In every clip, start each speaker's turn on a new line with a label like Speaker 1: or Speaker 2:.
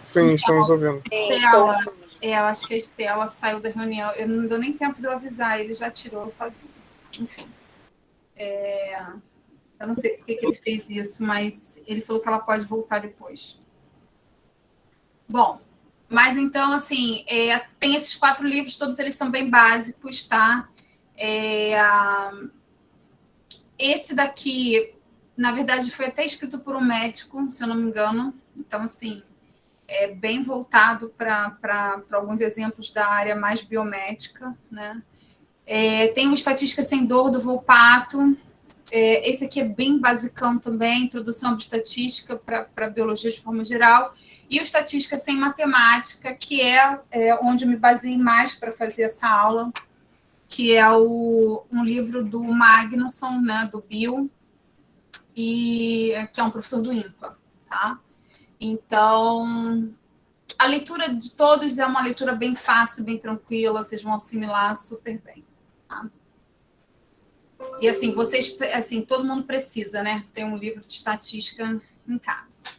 Speaker 1: Sim, estamos ouvindo.
Speaker 2: Estela, eu acho que a Estela saiu da reunião. Eu não deu nem tempo de eu avisar, ele já tirou sozinho. Enfim. Eu não sei por que ele fez isso, mas ele falou que ela pode voltar depois. Bom, mas então, assim, tem esses 4 livros, todos eles são bem básicos, tá? Esse daqui, na verdade, foi até escrito por um médico, se eu não me engano. Então, assim, é bem voltado para alguns exemplos da área mais biomédica, né? Tem o Estatística Sem Dor, do Volpato. Esse aqui é bem basicão também, introdução de estatística para biologia de forma geral. E o Estatística Sem Matemática, que é onde eu me baseei mais para fazer essa aula, que é um livro do Magnusson, né, do Bill, e que é um professor do INPA, tá? Então, a leitura de todos é uma leitura bem fácil, bem tranquila, vocês vão assimilar super bem, tá? E assim, vocês, assim, todo mundo precisa, né, ter um livro de estatística em casa.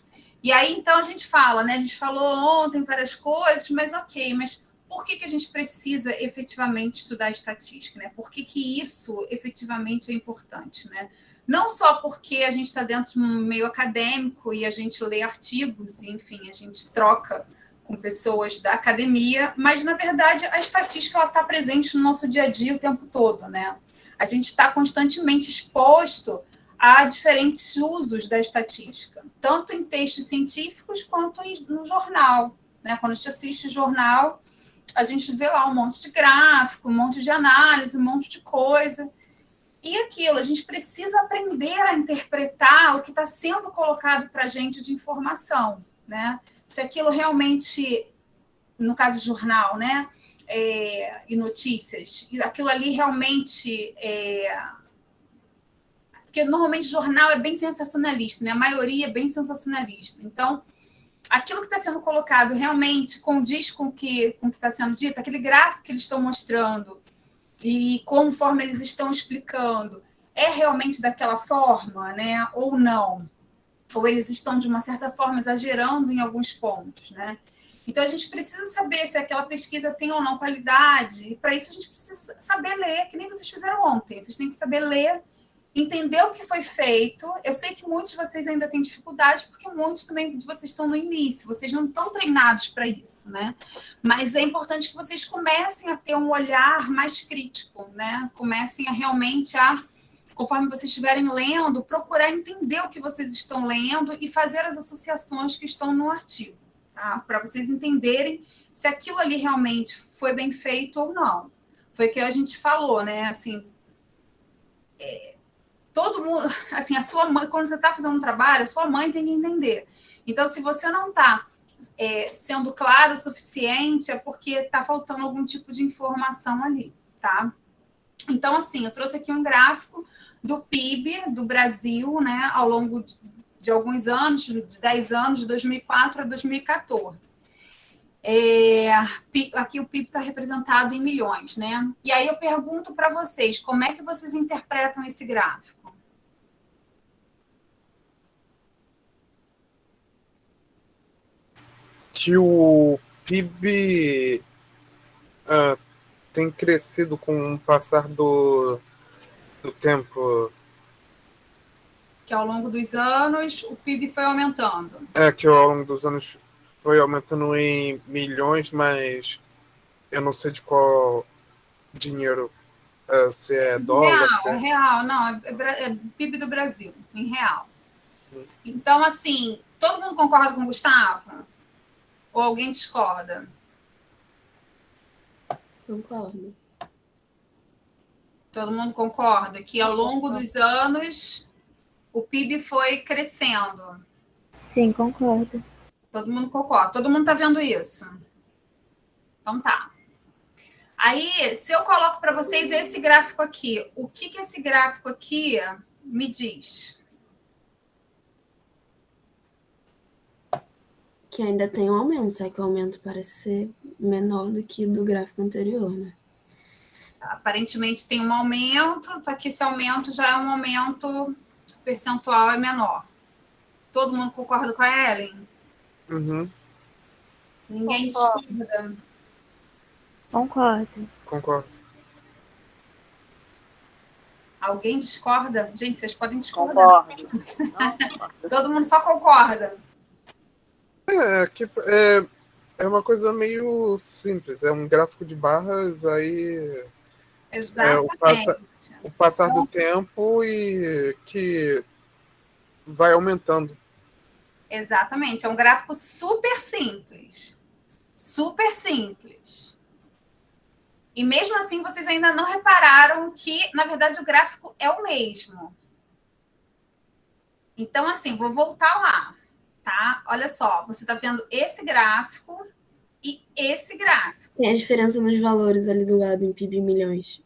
Speaker 2: E aí, então, a gente fala, né, a gente falou ontem várias coisas, mas ok, mas por que a gente precisa efetivamente estudar estatística, né? Por que isso efetivamente é importante, né? Não só porque a gente está dentro de um meio acadêmico e a gente lê artigos, e, enfim, a gente troca com pessoas da academia, mas, na verdade, a estatística está presente no nosso dia a dia o tempo todo, né? A gente está constantemente exposto a diferentes usos da estatística, tanto em textos científicos quanto no jornal, né? Quando a gente assiste o jornal, a gente vê lá um monte de gráfico, um monte de análise, um monte de coisa. E aquilo, a gente precisa aprender a interpretar o que está sendo colocado para a gente de informação, né? Se aquilo realmente, no caso do jornal, né? E notícias, aquilo ali realmente porque normalmente jornal é bem sensacionalista, né? A maioria é bem sensacionalista. Então, aquilo que está sendo colocado realmente condiz com o que está sendo dito, aquele gráfico que eles estão mostrando e conforme eles estão explicando, é realmente daquela forma, né? Ou não? Ou eles estão, de uma certa forma, exagerando em alguns pontos, né? Então, a gente precisa saber se aquela pesquisa tem ou não qualidade, e para isso a gente precisa saber ler, que nem vocês fizeram ontem. Vocês têm que saber ler, entender o que foi feito. Eu sei que muitos de vocês ainda têm dificuldade, porque muitos também de vocês estão no início, vocês não estão treinados para isso, né? Mas é importante que vocês comecem a ter um olhar mais crítico, né? Comecem a realmente conforme vocês estiverem lendo, procurar entender o que vocês estão lendo e fazer as associações que estão no artigo, tá? Para vocês entenderem se aquilo ali realmente foi bem feito ou não. Foi o que a gente falou, né? Assim, todo mundo, assim, a sua mãe, quando você está fazendo um trabalho, a sua mãe tem que entender. Então, se você não está sendo claro o suficiente, é porque está faltando algum tipo de informação ali, tá? Então, assim, eu trouxe aqui um gráfico do PIB do Brasil, né, ao longo de alguns anos, de 10 anos, de 2004 a 2014. Aqui o PIB está representado em milhões, né? E aí eu pergunto para vocês, como é que vocês interpretam esse gráfico?
Speaker 1: Que o PIB tem crescido com o passar do tempo.
Speaker 2: Que ao longo dos anos o PIB foi aumentando.
Speaker 1: Que ao longo dos anos foi aumentando em milhões, mas eu não sei de qual dinheiro, se é dólar,
Speaker 2: Real,
Speaker 1: se é...
Speaker 2: real, não, é PIB do Brasil, em real. Então, assim, todo mundo concorda com o Gustavo? Ou alguém discorda?
Speaker 3: Concordo.
Speaker 2: Todo mundo concorda que ao longo dos anos o PIB foi crescendo?
Speaker 3: Sim, concordo.
Speaker 2: Todo mundo concorda. Todo mundo está vendo isso? Então tá. Aí, se eu coloco para vocês esse gráfico aqui, o que esse gráfico aqui me diz?
Speaker 3: Que ainda tem um aumento, só que o aumento parece ser menor do que do gráfico anterior, né?
Speaker 2: Aparentemente tem um aumento, só que esse aumento já é um aumento percentual é menor. Todo mundo concorda com a Ellen?
Speaker 1: Uhum.
Speaker 2: Ninguém
Speaker 4: Concordo.
Speaker 2: discorda?
Speaker 4: Concordo.
Speaker 1: Concordo.
Speaker 2: Alguém discorda? Gente, vocês podem discordar.
Speaker 4: Concordo. Não, concordo.
Speaker 2: Todo mundo só concorda.
Speaker 1: É uma coisa meio simples. É um gráfico de barras, aí
Speaker 2: Exatamente.
Speaker 1: o passar do tempo e que vai aumentando.
Speaker 2: Exatamente. É um gráfico super simples. Super simples. E mesmo assim, vocês ainda não repararam que, na verdade, o gráfico é o mesmo. Então, assim, vou voltar lá, tá? Olha só, você está vendo esse gráfico e esse gráfico.
Speaker 3: Tem a diferença nos valores ali do lado em PIB em milhões.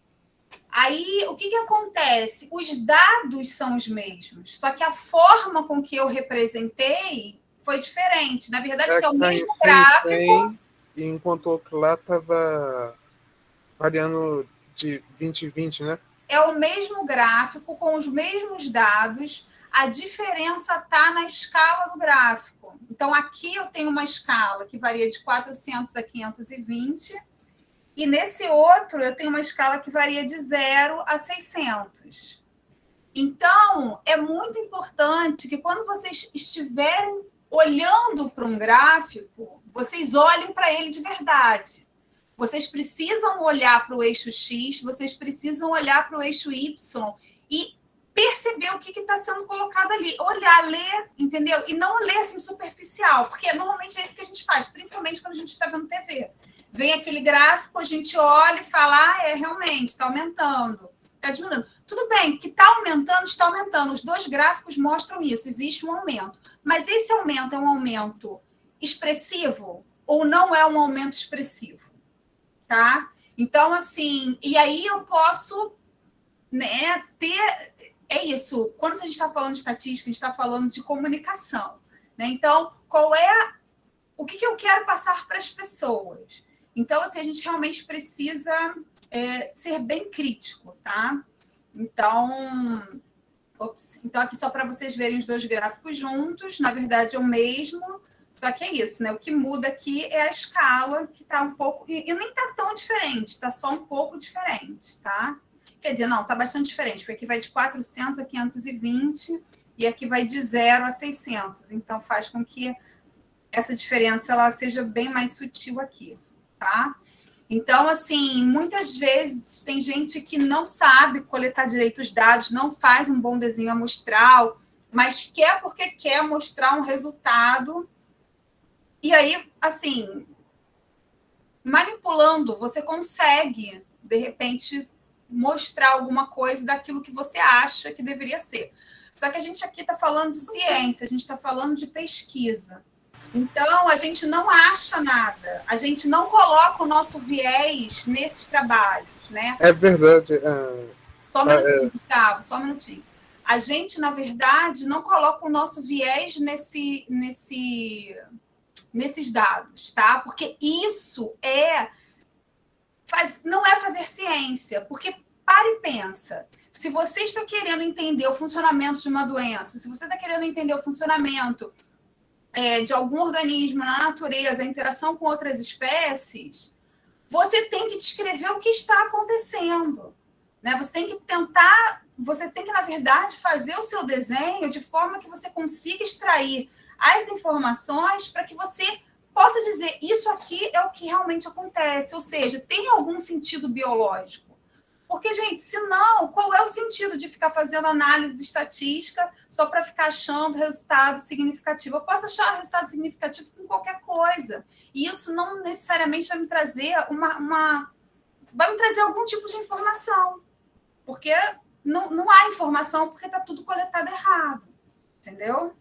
Speaker 2: Aí, o que acontece? Os dados são os mesmos, só que a forma com que eu representei foi diferente. Na verdade, esse é o
Speaker 1: que tá
Speaker 2: mesmo
Speaker 1: em 100,
Speaker 2: gráfico.
Speaker 1: 100, e enquanto o outro lá estava variando de 20 em 20, né?
Speaker 2: É o mesmo gráfico, com os mesmos dados, a diferença está na escala do gráfico. Então, aqui eu tenho uma escala que varia de 400 a 520, e nesse outro eu tenho uma escala que varia de 0 a 600. Então, é muito importante que quando vocês estiverem olhando para um gráfico, vocês olhem para ele de verdade. Vocês precisam olhar para o eixo X, vocês precisam olhar para o eixo Y e perceber o que está sendo colocado ali. Olhar, ler, entendeu? E não ler assim superficial, porque normalmente é isso que a gente faz, principalmente quando a gente está vendo TV. Vem aquele gráfico, a gente olha e fala, realmente, está aumentando, está diminuindo. Tudo bem, que está aumentando. Os dois gráficos mostram isso, existe um aumento. Mas esse aumento é um aumento expressivo ou não é um aumento expressivo? Tá? Então, assim, e aí eu posso, né, ter... É isso, quando a gente está falando de estatística, a gente está falando de comunicação. Né? Então, o que eu quero passar para as pessoas? Então, assim, a gente realmente precisa ser bem crítico, tá? Então, aqui só para vocês verem os dois gráficos juntos, na verdade é o mesmo, só que é isso, né? O que muda aqui é a escala, que está um pouco... E nem está tão diferente, está só um pouco diferente, tá? Quer dizer, não, está bastante diferente, porque aqui vai de 400 a 520 e aqui vai de 0 a 600. Então, faz com que essa diferença ela seja bem mais sutil aqui, tá? Então, assim, muitas vezes tem gente que não sabe coletar direito os dados, não faz um bom desenho amostral, mas quer porque quer mostrar um resultado. E aí, assim, manipulando, você consegue, de repente, mostrar alguma coisa daquilo que você acha que deveria ser. Só que a gente aqui está falando de ciência, a gente está falando de pesquisa. Então, a gente não acha nada, a gente não coloca o nosso viés nesses trabalhos, né?
Speaker 1: É verdade.
Speaker 2: Só um minutinho, Gustavo, só um minutinho. A gente, na verdade, não coloca o nosso viés nesses dados, tá? Porque isso não é fazer ciência, porque para e pensa. Se você está querendo entender o funcionamento de uma doença, se você está querendo entender o funcionamento de algum organismo na natureza, a interação com outras espécies, você tem que descrever o que está acontecendo. Né? Você tem que, na verdade, fazer o seu desenho de forma que você consiga extrair as informações para que você possa dizer isso aqui é o que realmente acontece, ou seja, tem algum sentido biológico. Porque, gente, senão, qual é o sentido de ficar fazendo análise estatística só para ficar achando resultado significativo? Eu posso achar resultado significativo com qualquer coisa. E isso não necessariamente vai me trazer vai me trazer algum tipo de informação. Porque não há informação, porque está tudo coletado errado. Entendeu?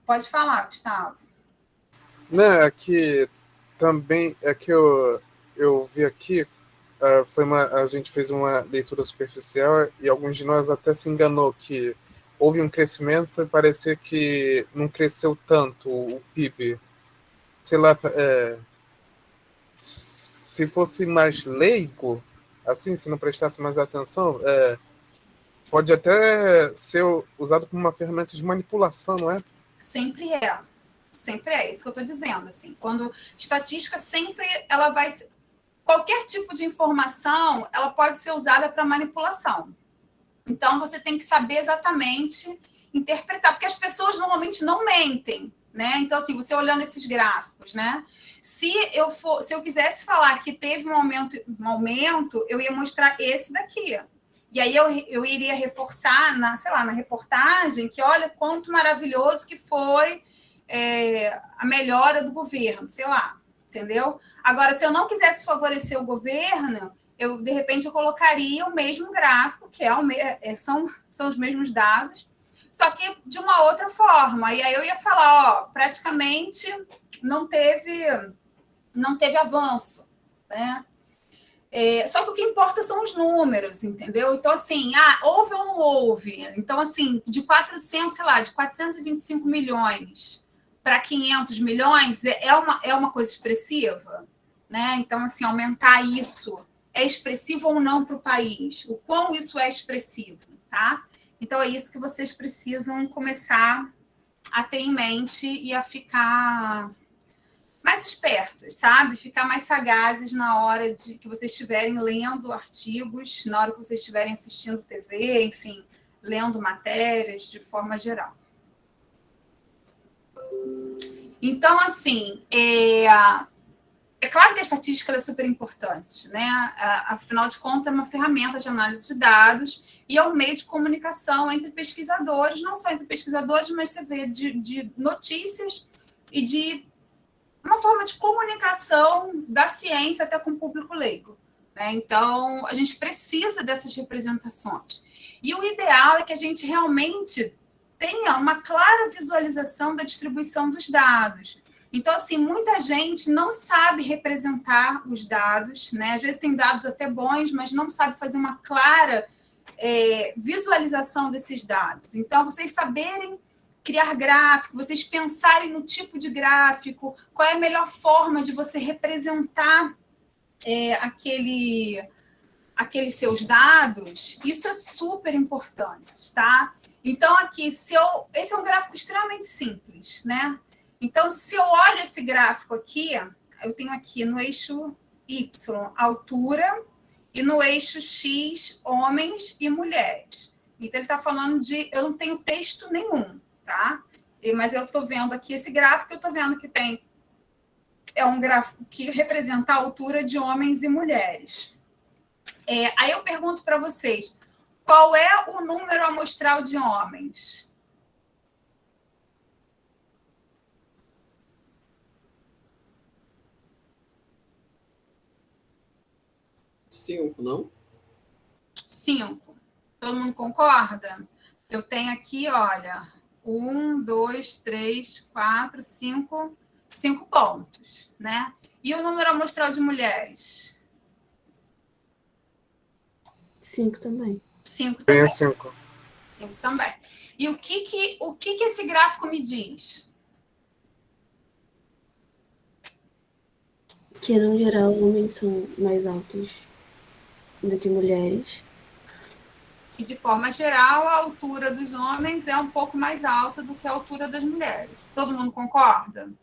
Speaker 2: Pode falar, Gustavo.
Speaker 1: Não, é que também eu vi aqui, a gente fez uma leitura superficial e alguns de nós até se enganou que houve um crescimento e parecia que não cresceu tanto o PIB. Sei lá, se fosse mais leigo, assim, se não prestasse mais atenção, pode até ser usado como uma ferramenta de manipulação, não é?
Speaker 2: Sempre é. sempre é isso que eu estou dizendo, assim, quando estatística sempre ela vai, qualquer tipo de informação, ela pode ser usada para manipulação. Então, você tem que saber exatamente interpretar, porque as pessoas normalmente não mentem, né? Então, assim, você olhando esses gráficos, né? Se eu quisesse falar que teve um aumento, eu ia mostrar esse daqui. E aí eu iria reforçar na reportagem que olha quanto maravilhoso que foi a melhora do governo, sei lá, entendeu? Agora, se eu não quisesse favorecer o governo, de repente, eu colocaria o mesmo gráfico, que são os mesmos dados, só que de uma outra forma. E aí eu ia falar, praticamente não teve avanço, né? Só que o que importa são os números, entendeu? Então, assim, houve ou não houve? Então, assim, de 425 milhões para 500 milhões é uma coisa expressiva, né? Então, assim, aumentar isso é expressivo ou não para o país? O quão isso é expressivo, tá? Então, é isso que vocês precisam começar a ter em mente e a ficar mais espertos, sabe? Ficar mais sagazes na hora de que vocês estiverem lendo artigos, na hora que vocês estiverem assistindo TV, enfim, lendo matérias de forma geral. Então, assim, é claro que a estatística é super importante, né? Afinal de contas, é uma ferramenta de análise de dados e é um meio de comunicação entre pesquisadores, não só entre pesquisadores, mas você vê de notícias e de uma forma de comunicação da ciência até com o público leigo, né? Então, a gente precisa dessas representações. E o ideal é que a gente realmente tenha uma clara visualização da distribuição dos dados. Então, assim, muita gente não sabe representar os dados, né? Às vezes tem dados até bons, mas não sabe fazer uma clara visualização desses dados. Então, vocês saberem criar gráfico, vocês pensarem no tipo de gráfico, qual é a melhor forma de você representar aqueles seus dados, isso é super importante, tá? Então, aqui, esse é um gráfico extremamente simples, né? Então, se eu olho esse gráfico aqui, eu tenho aqui no eixo Y, altura, e no eixo X, homens e mulheres. Então, ele está falando eu não tenho texto nenhum, tá? Mas eu estou vendo aqui esse gráfico, eu estou vendo que é um gráfico que representa a altura de homens e mulheres. Aí eu pergunto para vocês, qual é o número amostral de homens?
Speaker 4: 5, não?
Speaker 2: 5. Todo mundo concorda? Eu tenho aqui, olha, 1, 2, 3, 4, 5 pontos, né? E o número amostral de mulheres?
Speaker 3: 5 também.
Speaker 2: 5
Speaker 1: Tem
Speaker 2: também.
Speaker 1: 5.
Speaker 2: 5 também. E o que esse gráfico me diz?
Speaker 3: Que, no geral, homens são mais altos do que mulheres.
Speaker 2: E, de forma geral, a altura dos homens é um pouco mais alta do que a altura das mulheres. Todo mundo concorda?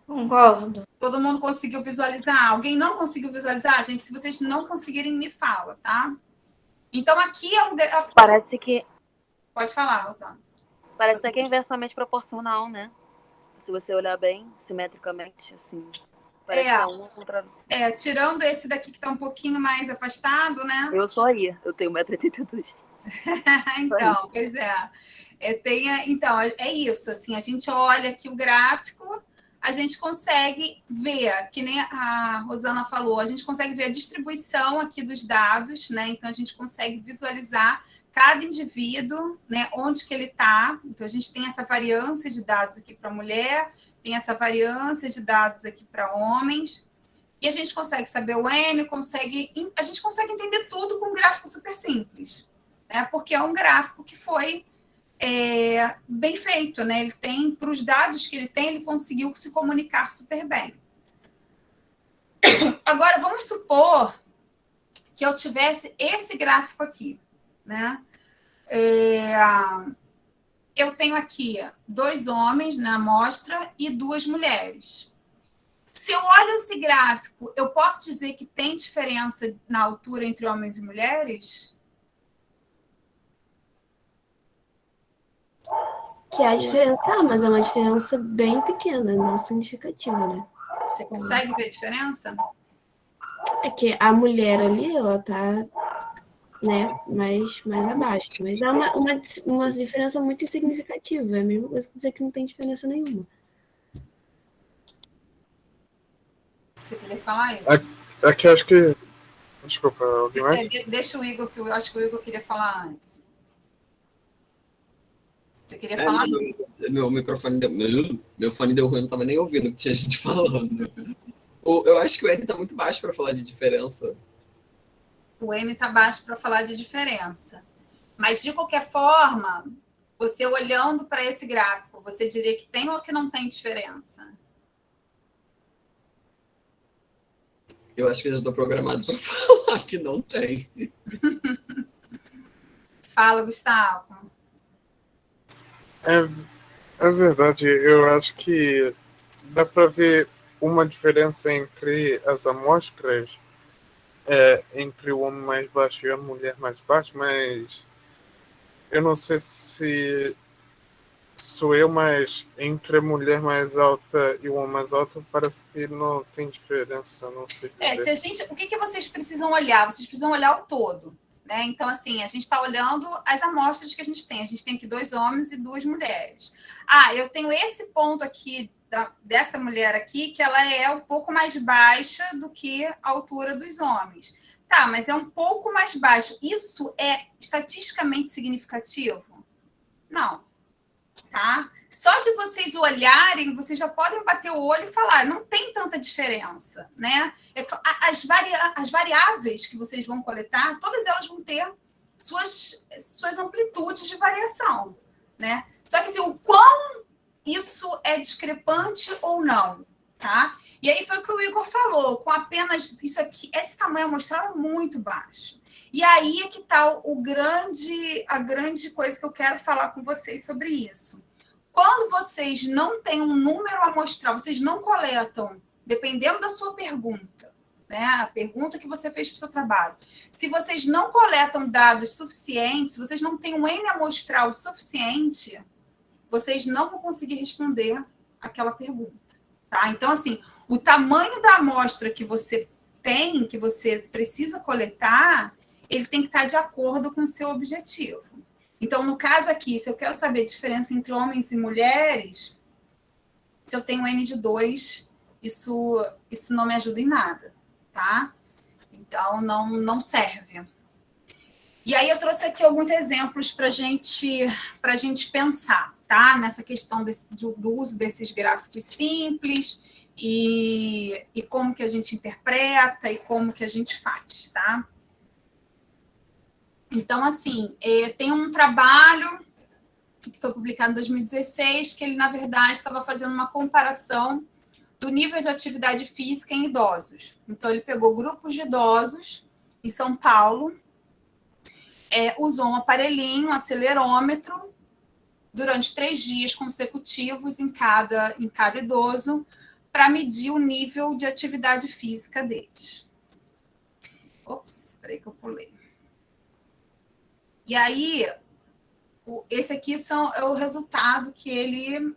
Speaker 5: Concordo.
Speaker 2: Todo mundo conseguiu visualizar? Alguém não conseguiu visualizar? Gente, se vocês não conseguirem, me fala, tá? Então, aqui é um...
Speaker 6: Parece que
Speaker 2: Pode falar, Rosana.
Speaker 6: parece que é inversamente proporcional, né? Se você olhar bem, simetricamente, assim. Parece que é uma contra...
Speaker 2: Tirando esse daqui que está um pouquinho mais afastado, né?
Speaker 6: Eu sou aí, eu tenho 1,82 m.
Speaker 2: Então, pois é. Então, é isso, assim, a gente olha aqui o gráfico, a gente consegue ver, que nem a Rosana falou, a gente consegue ver a distribuição aqui dos dados, né? Então, a gente consegue visualizar cada indivíduo, né? Onde que ele está. Então, a gente tem essa variância de dados aqui para mulher, tem essa variância de dados aqui para homens, e a gente consegue saber o N, a gente consegue entender tudo com um gráfico super simples, né? Porque é um gráfico que foi bem feito, né? Ele tem, para os dados que ele tem, ele conseguiu se comunicar super bem. Agora, vamos supor que eu tivesse esse gráfico aqui, né? eu tenho aqui 2 homens na amostra e 2 mulheres. Se eu olho esse gráfico, eu posso dizer que tem diferença na altura entre homens e mulheres?
Speaker 3: Que há diferença, mas é uma diferença bem pequena, não significativa, né?
Speaker 2: Você consegue ver a diferença?
Speaker 3: É que a mulher ali, ela tá, né, mais abaixo. Mas é uma diferença muito insignificativa. É a mesma coisa que dizer que não tem diferença nenhuma.
Speaker 2: Você queria falar isso?
Speaker 1: Aqui acho que... Desculpa, alguém mais?
Speaker 2: Deixa o Igor, que eu acho que o Igor queria falar antes. Você queria falar?
Speaker 4: Meu microfone meu fone deu ruim, não tava nem ouvindo o que tinha gente falando. Eu acho que o N tá muito baixo para falar de diferença.
Speaker 2: O N está baixo para falar de diferença. Mas, de qualquer forma, você olhando para esse gráfico, você diria que tem ou que não tem diferença?
Speaker 4: Eu acho que eu já estou programado para falar que não tem.
Speaker 2: Fala, Gustavo.
Speaker 1: É verdade, eu acho que dá para ver uma diferença entre as amostras, entre o homem mais baixo e a mulher mais baixa, mas eu não sei se sou eu, mas entre a mulher mais alta e o homem mais alto parece que não tem diferença, não sei dizer.
Speaker 2: O que vocês precisam olhar? Vocês precisam olhar o todo. Né? Então, assim, a gente está olhando as amostras que a gente tem. A gente tem aqui 2 homens e 2 mulheres. Eu tenho esse ponto aqui, dessa mulher aqui, que ela é um pouco mais baixa do que a altura dos homens. Tá, mas é um pouco mais baixo. Isso é estatisticamente significativo? Não. Tá? Só de vocês olharem, vocês já podem bater o olho e falar, não tem tanta diferença, né? As variáveis que vocês vão coletar, todas elas vão ter suas amplitudes de variação, né? Só que assim, o quão isso é discrepante ou não, tá? E aí foi o que o Igor falou, com apenas isso aqui, esse tamanho amostral é muito baixo. E aí é que está a grande coisa que eu quero falar com vocês sobre isso. Quando vocês não têm um número amostral, vocês não coletam, dependendo da sua pergunta, né? A pergunta que você fez para o seu trabalho. Se vocês não coletam dados suficientes, se vocês não têm um N amostral suficiente, vocês não vão conseguir responder aquela pergunta, tá? Então, assim, o tamanho da amostra que você tem, que você precisa coletar, ele tem que estar de acordo com o seu objetivo. Então, no caso aqui, se eu quero saber a diferença entre homens e mulheres, se eu tenho N de 2, isso não me ajuda em nada, tá? Então, não serve. E aí eu trouxe aqui alguns exemplos para a gente pensar, tá? Nessa questão do uso desses gráficos simples e como que a gente interpreta e como que a gente faz, tá? Então, assim, tem um trabalho que foi publicado em 2016, que ele, na verdade, estava fazendo uma comparação do nível de atividade física em idosos. Então, ele pegou grupos de idosos em São Paulo, usou um aparelhinho, um acelerômetro, durante 3 dias consecutivos em cada idoso, para medir o nível de atividade física deles. Ops, espera aí que eu pulei. E aí, esse aqui é o resultado que ele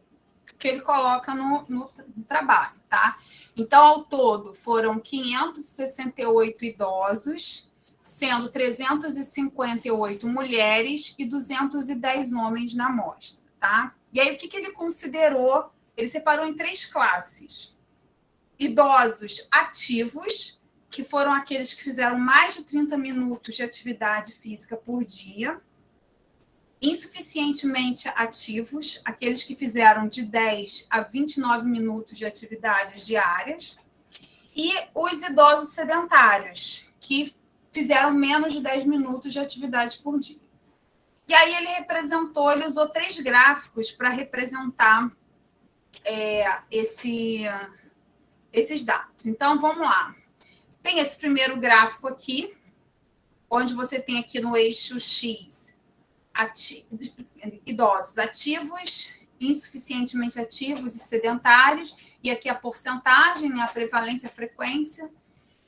Speaker 2: coloca no trabalho, tá? Então, ao todo, foram 568 idosos, sendo 358 mulheres e 210 homens na amostra, tá? E aí, o que ele considerou? Ele separou em 3 classes. Idosos ativos, que foram aqueles que fizeram mais de 30 minutos de atividade física por dia. Insuficientemente ativos, aqueles que fizeram de 10 a 29 minutos de atividades diárias. E os idosos sedentários, que fizeram menos de 10 minutos de atividade por dia. E aí ele usou 3 gráficos para representar esses dados. Então, vamos lá. Tem esse primeiro gráfico aqui, onde você tem aqui no eixo X, idosos ativos, insuficientemente ativos e sedentários, e aqui a porcentagem, né, a prevalência, a frequência.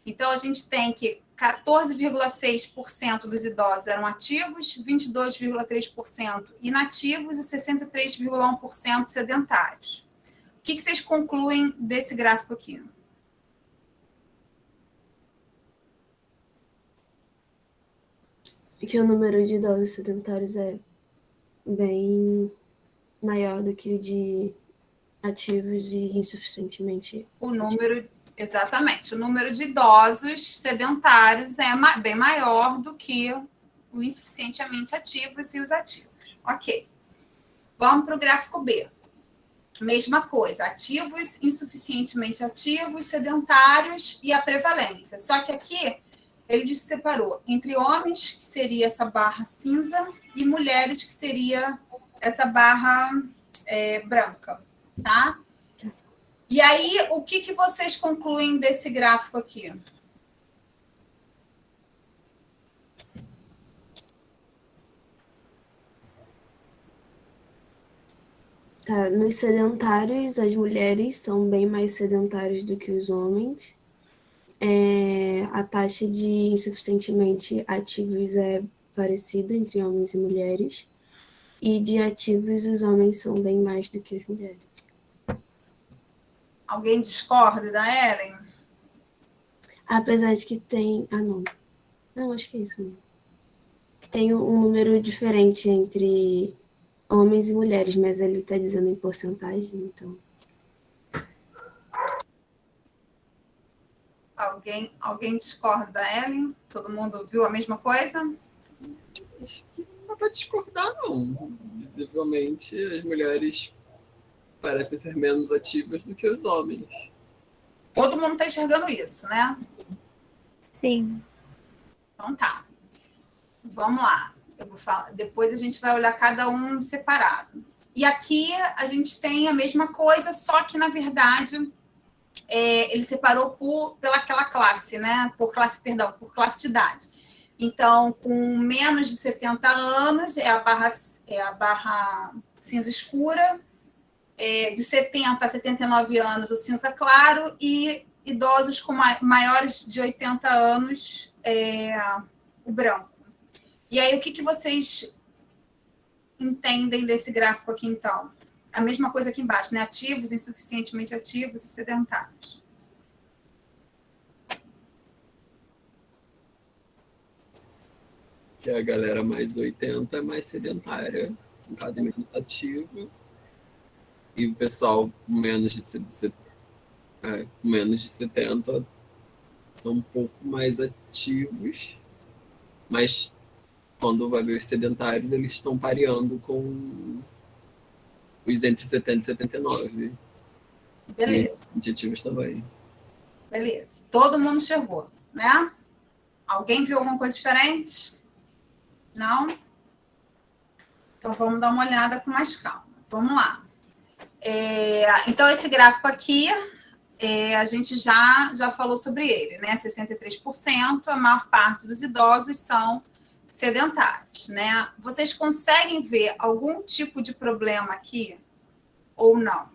Speaker 2: Então, a gente tem que 14,6% dos idosos eram ativos, 22,3% inativos e 63,1% sedentários. O que vocês concluem desse gráfico aqui?
Speaker 3: Que o número de idosos sedentários é bem maior do que o de ativos e insuficientemente.
Speaker 2: Exatamente, o número de idosos sedentários é bem maior do que o insuficientemente ativos e os ativos. Ok. Vamos para o gráfico B. Mesma coisa, ativos, insuficientemente ativos, sedentários e a prevalência. Só que aqui ele separou entre homens, que seria essa barra cinza, e mulheres, que seria essa barra branca, tá? E aí, o que vocês concluem desse gráfico aqui?
Speaker 3: Tá, nos sedentários, as mulheres são bem mais sedentárias do que os homens. A taxa de insuficientemente ativos é parecida entre homens e mulheres. E de ativos, os homens são bem mais do que as mulheres.
Speaker 2: Alguém discorda da Ellen?
Speaker 3: Apesar de que tem... Ah, não. Não, acho que é isso mesmo. Tem um número diferente entre homens e mulheres, mas ele está dizendo em porcentagem, então...
Speaker 2: Alguém discorda da Ellen? Todo mundo viu a mesma coisa?
Speaker 4: Acho que não dá para discordar, não. Visivelmente, as mulheres parecem ser menos ativas do que os homens.
Speaker 2: Todo mundo está enxergando isso, né?
Speaker 6: Sim.
Speaker 2: Então tá. Vamos lá. Eu vou falar. Depois a gente vai olhar cada um separado. E aqui a gente tem a mesma coisa, só que, na verdade, ele separou pelaquela classe, né? Por classe de idade. Então, com menos de 70 anos, é a barra cinza escura, de 70 a 79 anos, o cinza claro, e idosos com maiores de 80 anos, o branco. E aí, o que vocês entendem desse gráfico aqui, então? A mesma coisa aqui embaixo, né? Ativos, insuficientemente ativos e sedentários.
Speaker 4: Que a galera mais 80 é mais sedentária, no caso menos ativo. E o pessoal com menos de 70 são um pouco mais ativos, mas quando vai ver os sedentários, eles estão pareando com os entre 70 e 79.
Speaker 2: Beleza.
Speaker 4: E ativos também.
Speaker 2: Beleza. Todo mundo enxergou, né? Alguém viu alguma coisa diferente? Não? Então, vamos dar uma olhada com mais calma. Vamos lá. Então, esse gráfico aqui, a gente já falou sobre ele, né? 63%, a maior parte dos idosos são sedentários, né? Vocês conseguem ver algum tipo de problema aqui ou não?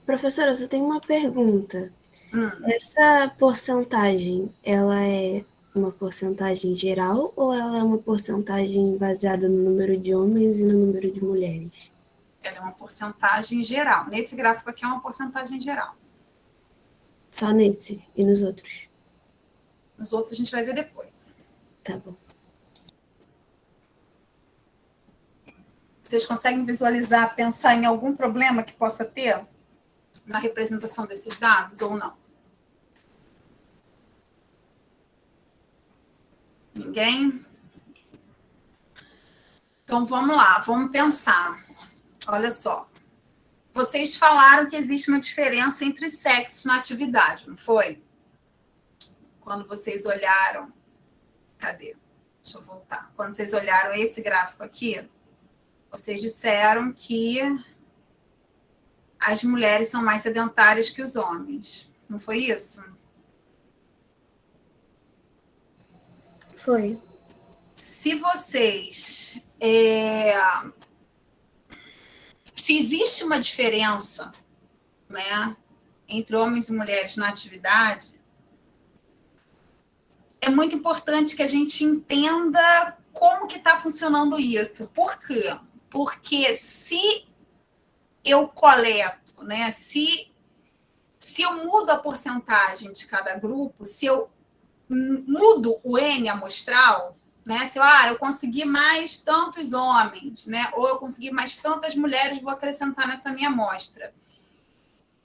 Speaker 3: Professora, eu só tenho uma pergunta. Essa porcentagem, ela é uma porcentagem geral ou ela é uma porcentagem baseada no número de homens e no número de mulheres?
Speaker 2: Ela é uma porcentagem geral. Nesse gráfico aqui é uma porcentagem geral.
Speaker 3: Só nesse e nos outros?
Speaker 2: Nos outros a gente vai ver depois.
Speaker 3: Tá bom.
Speaker 2: Vocês conseguem visualizar, pensar em algum problema que possa ter na representação desses dados ou não? Ninguém? Então, vamos lá, vamos pensar. Olha só. Vocês falaram que existe uma diferença entre sexos na atividade, não foi? Quando vocês olharam... Cadê? Deixa eu voltar. Quando vocês olharam esse gráfico aqui, vocês disseram que as mulheres são mais sedentárias que os homens. Não foi isso?
Speaker 3: Foi.
Speaker 2: se vocês... se existe uma diferença, né, entre homens e mulheres na atividade, é muito importante que a gente entenda como que está funcionando isso. Por quê? Porque se eu coleto, né, se eu mudo a porcentagem de cada grupo, se eu mudo o N amostral, né, se eu consegui mais tantos homens, né, ou eu consegui mais tantas mulheres, vou acrescentar nessa minha amostra,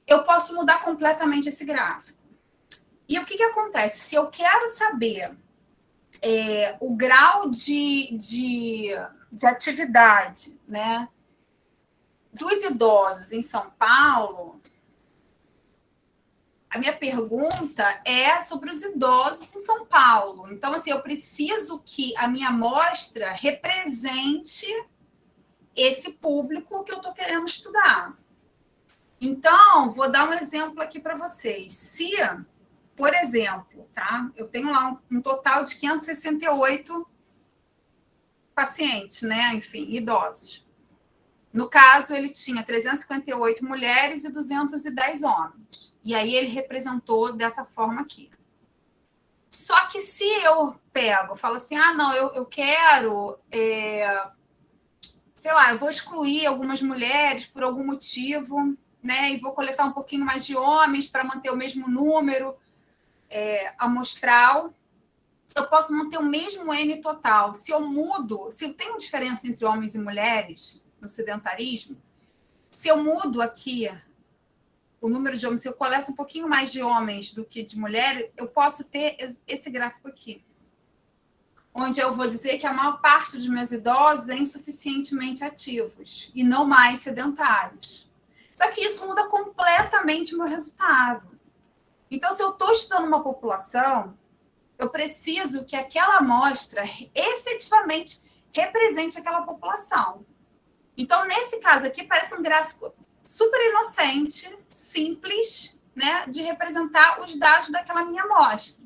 Speaker 2: eu posso mudar completamente esse gráfico. E o que acontece? Se eu quero saber o grau de atividade, né, dos idosos em São Paulo, a minha pergunta é sobre os idosos em São Paulo. Então, assim, eu preciso que a minha amostra represente esse público que eu estou querendo estudar. Então, vou dar um exemplo aqui para vocês. Se, por exemplo, tá, eu tenho lá um total de 568 pacientes, né? Enfim, idosos. No caso, ele tinha 358 mulheres e 210 homens. E aí ele representou dessa forma aqui. Só que se eu falo assim, não, eu quero, sei lá, eu vou excluir algumas mulheres por algum motivo, né? E vou coletar um pouquinho mais de homens para manter o mesmo número amostral. Eu posso manter o mesmo N total. Se eu tenho diferença entre homens e mulheres no sedentarismo, se eu mudo aqui o número de homens, se eu coleto um pouquinho mais de homens do que de mulheres, eu posso ter esse gráfico aqui, onde eu vou dizer que a maior parte dos meus idosos é insuficientemente ativos e não mais sedentários. Só que isso muda completamente o meu resultado. Então, se eu estou estudando uma população, eu preciso que aquela amostra efetivamente represente aquela população. Então, nesse caso aqui, parece um gráfico super inocente, simples, né, de representar os dados daquela minha amostra.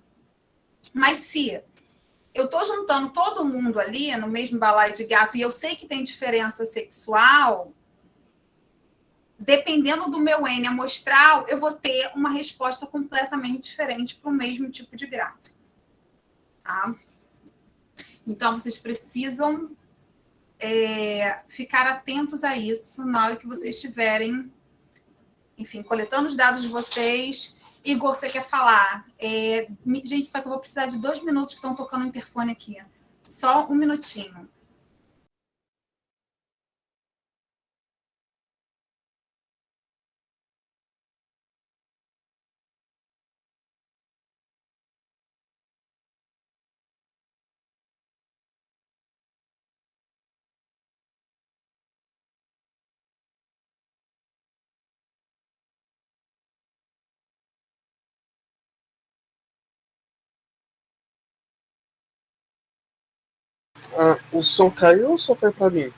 Speaker 2: Mas se eu estou juntando todo mundo ali no mesmo balaio de gato e eu sei que tem diferença sexual, dependendo do meu N amostral, eu vou ter uma resposta completamente diferente para o mesmo tipo de gráfico. Tá? Então, vocês precisam ficar atentos a isso na hora que vocês estiverem, enfim, coletando os dados de vocês. Igor, você quer falar? Gente, só que eu vou precisar de 2 minutos que estão tocando o interfone aqui. Só um minutinho.
Speaker 1: O som caiu ou só foi para mim?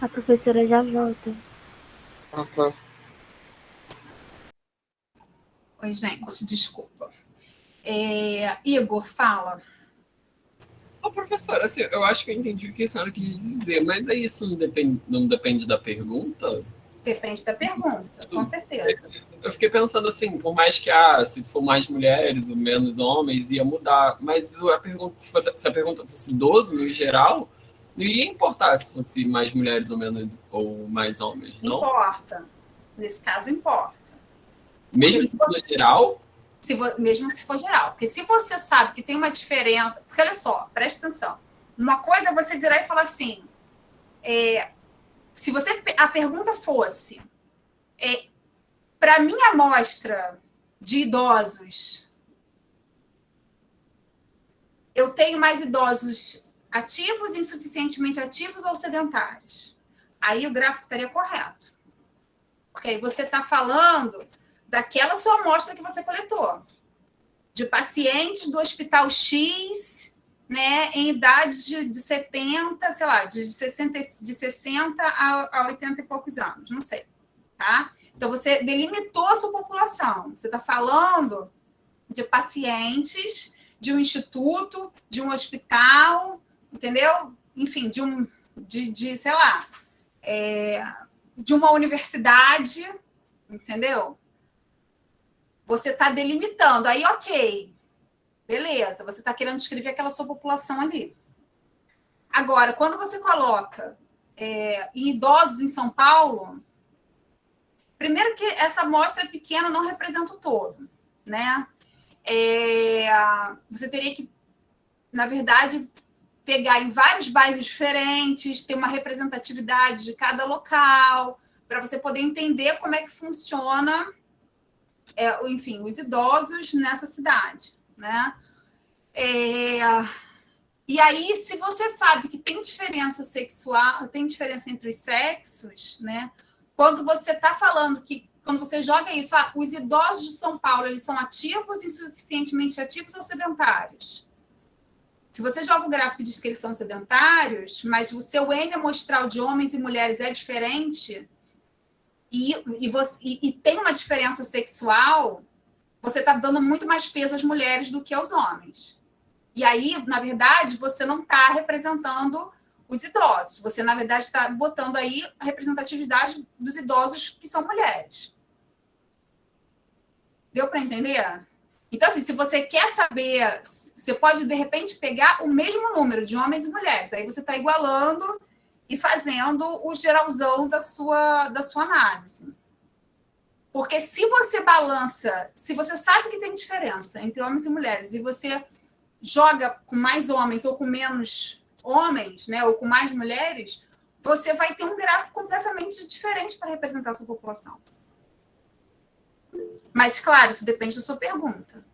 Speaker 3: A professora já volta.
Speaker 1: Tá.
Speaker 2: Oi, gente, desculpa. Igor, fala.
Speaker 4: Ô, professora, assim, eu acho que eu entendi o que a senhora quis dizer, mas aí isso não depende da pergunta?
Speaker 2: Depende da pergunta, com certeza.
Speaker 4: Eu fiquei pensando assim, por mais que se for mais mulheres ou menos homens, ia mudar. Mas a pergunta, se a pergunta fosse idoso, no geral, não iria importar se fosse mais mulheres ou menos ou mais homens, não?
Speaker 2: Importa. Nesse caso, importa.
Speaker 4: Mesmo se for geral?
Speaker 2: Mesmo se for geral. Porque se você sabe que tem uma diferença... Porque, olha só, presta atenção. Uma coisa é você virar e falar assim... se a pergunta fosse... para minha amostra de idosos, eu tenho mais idosos ativos, insuficientemente ativos ou sedentários? Aí o gráfico estaria correto. Porque aí você está falando daquela sua amostra que você coletou, de pacientes do hospital X, né, em idade de 70, sei lá, de 60 a 80 e poucos anos, não sei, tá? Então, você delimitou a sua população. Você está falando de pacientes de um instituto, de um hospital, entendeu? Enfim, sei lá, de uma universidade, entendeu? Você está delimitando. Aí, ok, beleza, você está querendo descrever aquela sua população ali. Agora, quando você coloca em idosos em São Paulo, primeiro que essa amostra pequena não representa o todo, né? Você teria que, na verdade, pegar em vários bairros diferentes, ter uma representatividade de cada local, para você poder entender como é que funciona, enfim, os idosos nessa cidade, né? E aí, se você sabe que tem diferença sexual, tem diferença entre os sexos, né? Quando você está falando que, quando você joga isso, os idosos de São Paulo, eles são ativos, insuficientemente ativos ou sedentários? Se você joga o gráfico e diz que eles são sedentários, mas o seu N amostral de homens e mulheres é diferente, e tem uma diferença sexual, você está dando muito mais peso às mulheres do que aos homens. E aí, na verdade, você não está representando os idosos. Você, na verdade, está botando aí a representatividade dos idosos que são mulheres. Deu para entender? Então, assim, se você quer saber, você pode, de repente, pegar o mesmo número de homens e mulheres. Aí você está igualando e fazendo o geralzão da sua análise. Porque se você balança, se você sabe que tem diferença entre homens e mulheres, e você joga com mais homens ou com menos homens, né, ou com mais mulheres, você vai ter um gráfico completamente diferente para representar a sua população. Mas, claro, isso depende da sua pergunta.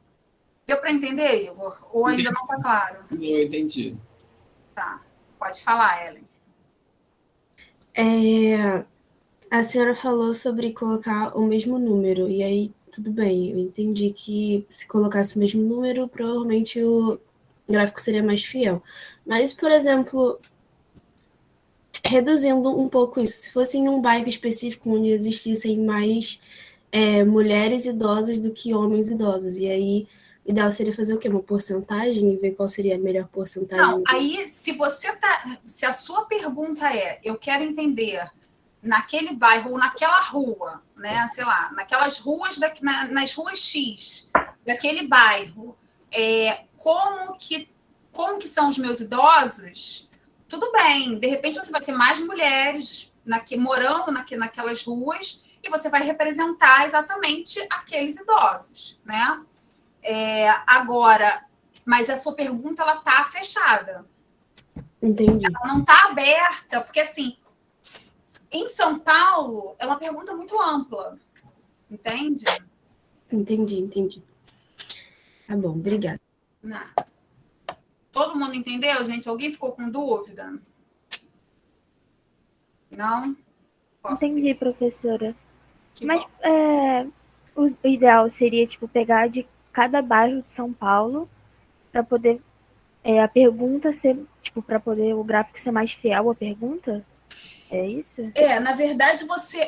Speaker 2: Deu para entender, Igor? Ou ainda não está claro?
Speaker 4: Não, eu entendi.
Speaker 2: Tá. Pode falar, Ellen.
Speaker 3: A senhora falou sobre colocar o mesmo número, e aí tudo bem, eu entendi que se colocasse o mesmo número, provavelmente o gráfico seria mais fiel. Mas, por exemplo, reduzindo um pouco isso, se fosse em um bairro específico onde existissem mais mulheres idosas do que homens idosos, e aí o ideal seria fazer o quê? Uma porcentagem e ver qual seria a melhor porcentagem?
Speaker 2: Não, aí se a sua pergunta eu quero entender naquele bairro ou naquela rua, né, sei lá, naquelas ruas, nas ruas X daquele bairro, como que são os meus idosos, tudo bem, de repente você vai ter mais mulheres morando naquelas ruas e você vai representar exatamente aqueles idosos, né? Agora, mas a sua pergunta, ela está fechada.
Speaker 3: Entendi.
Speaker 2: Ela não está aberta, porque, assim, em São Paulo, é uma pergunta muito ampla, entende?
Speaker 3: Entendi. Tá bom, obrigada.
Speaker 2: Nada. Todo mundo entendeu, gente? Alguém ficou com dúvida? Não? Posso
Speaker 5: Entendi,
Speaker 2: seguir?
Speaker 5: professora.
Speaker 2: Que
Speaker 5: Mas
Speaker 2: bom.
Speaker 5: o ideal seria, tipo, pegar de cada bairro de São Paulo para poder a pergunta ser, tipo, para poder o gráfico ser mais fiel à pergunta? É isso?
Speaker 2: Na verdade,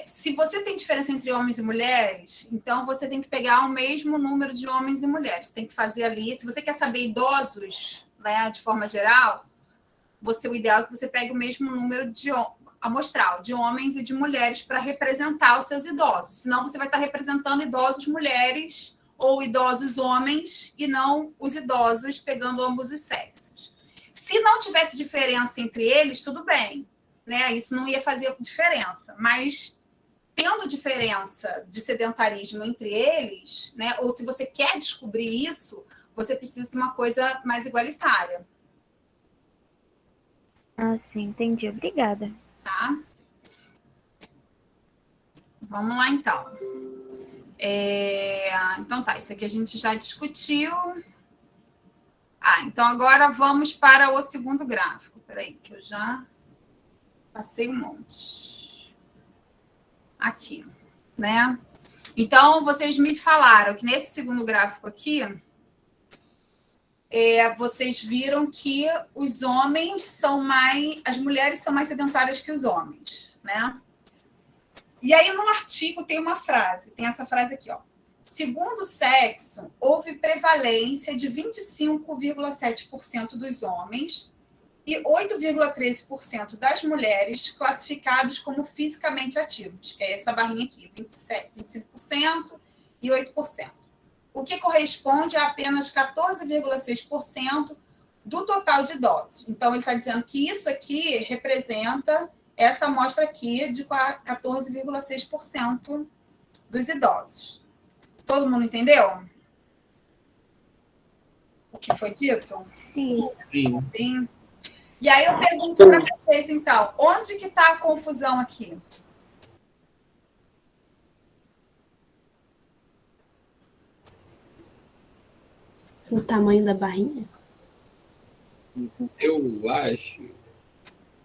Speaker 2: se você tem diferença entre homens e mulheres, então você tem que pegar o mesmo número de homens e mulheres. Tem que fazer ali. Se você quer saber idosos, né, de forma geral, o ideal é que você pegue o mesmo número amostral de homens e de mulheres para representar os seus idosos. Senão você vai estar representando idosos mulheres ou idosos homens e não os idosos pegando ambos os sexos. Se não tivesse diferença entre eles, tudo bem, né? Isso não ia fazer diferença. Mas tendo diferença de sedentarismo entre eles, né? Ou se você quer descobrir isso, você precisa de uma coisa mais igualitária.
Speaker 5: Ah, sim, entendi. Obrigada.
Speaker 2: Tá? Vamos lá, então. Então tá, isso aqui a gente já discutiu. Então agora vamos para o segundo gráfico. Peraí, que eu já passei um monte. Aqui, né? Então, vocês me falaram que nesse segundo gráfico aqui, vocês viram que os homens são as mulheres são mais sedentárias que os homens, né? E aí, no artigo, tem uma frase, tem essa frase aqui, ó. Segundo sexo, houve prevalência de 25,7% dos homens e 8,13% das mulheres classificados como fisicamente ativos, que é essa barrinha aqui, 25% e 8%, o que corresponde a apenas 14,6% do total de idosos. Então, ele está dizendo que isso aqui representa essa amostra aqui de 14,6% dos idosos. Todo mundo entendeu o que foi dito?
Speaker 5: Sim.
Speaker 4: Sim.
Speaker 2: Sim. E aí eu pergunto para vocês, então, onde que está a confusão aqui?
Speaker 3: O tamanho da barrinha?
Speaker 4: Eu acho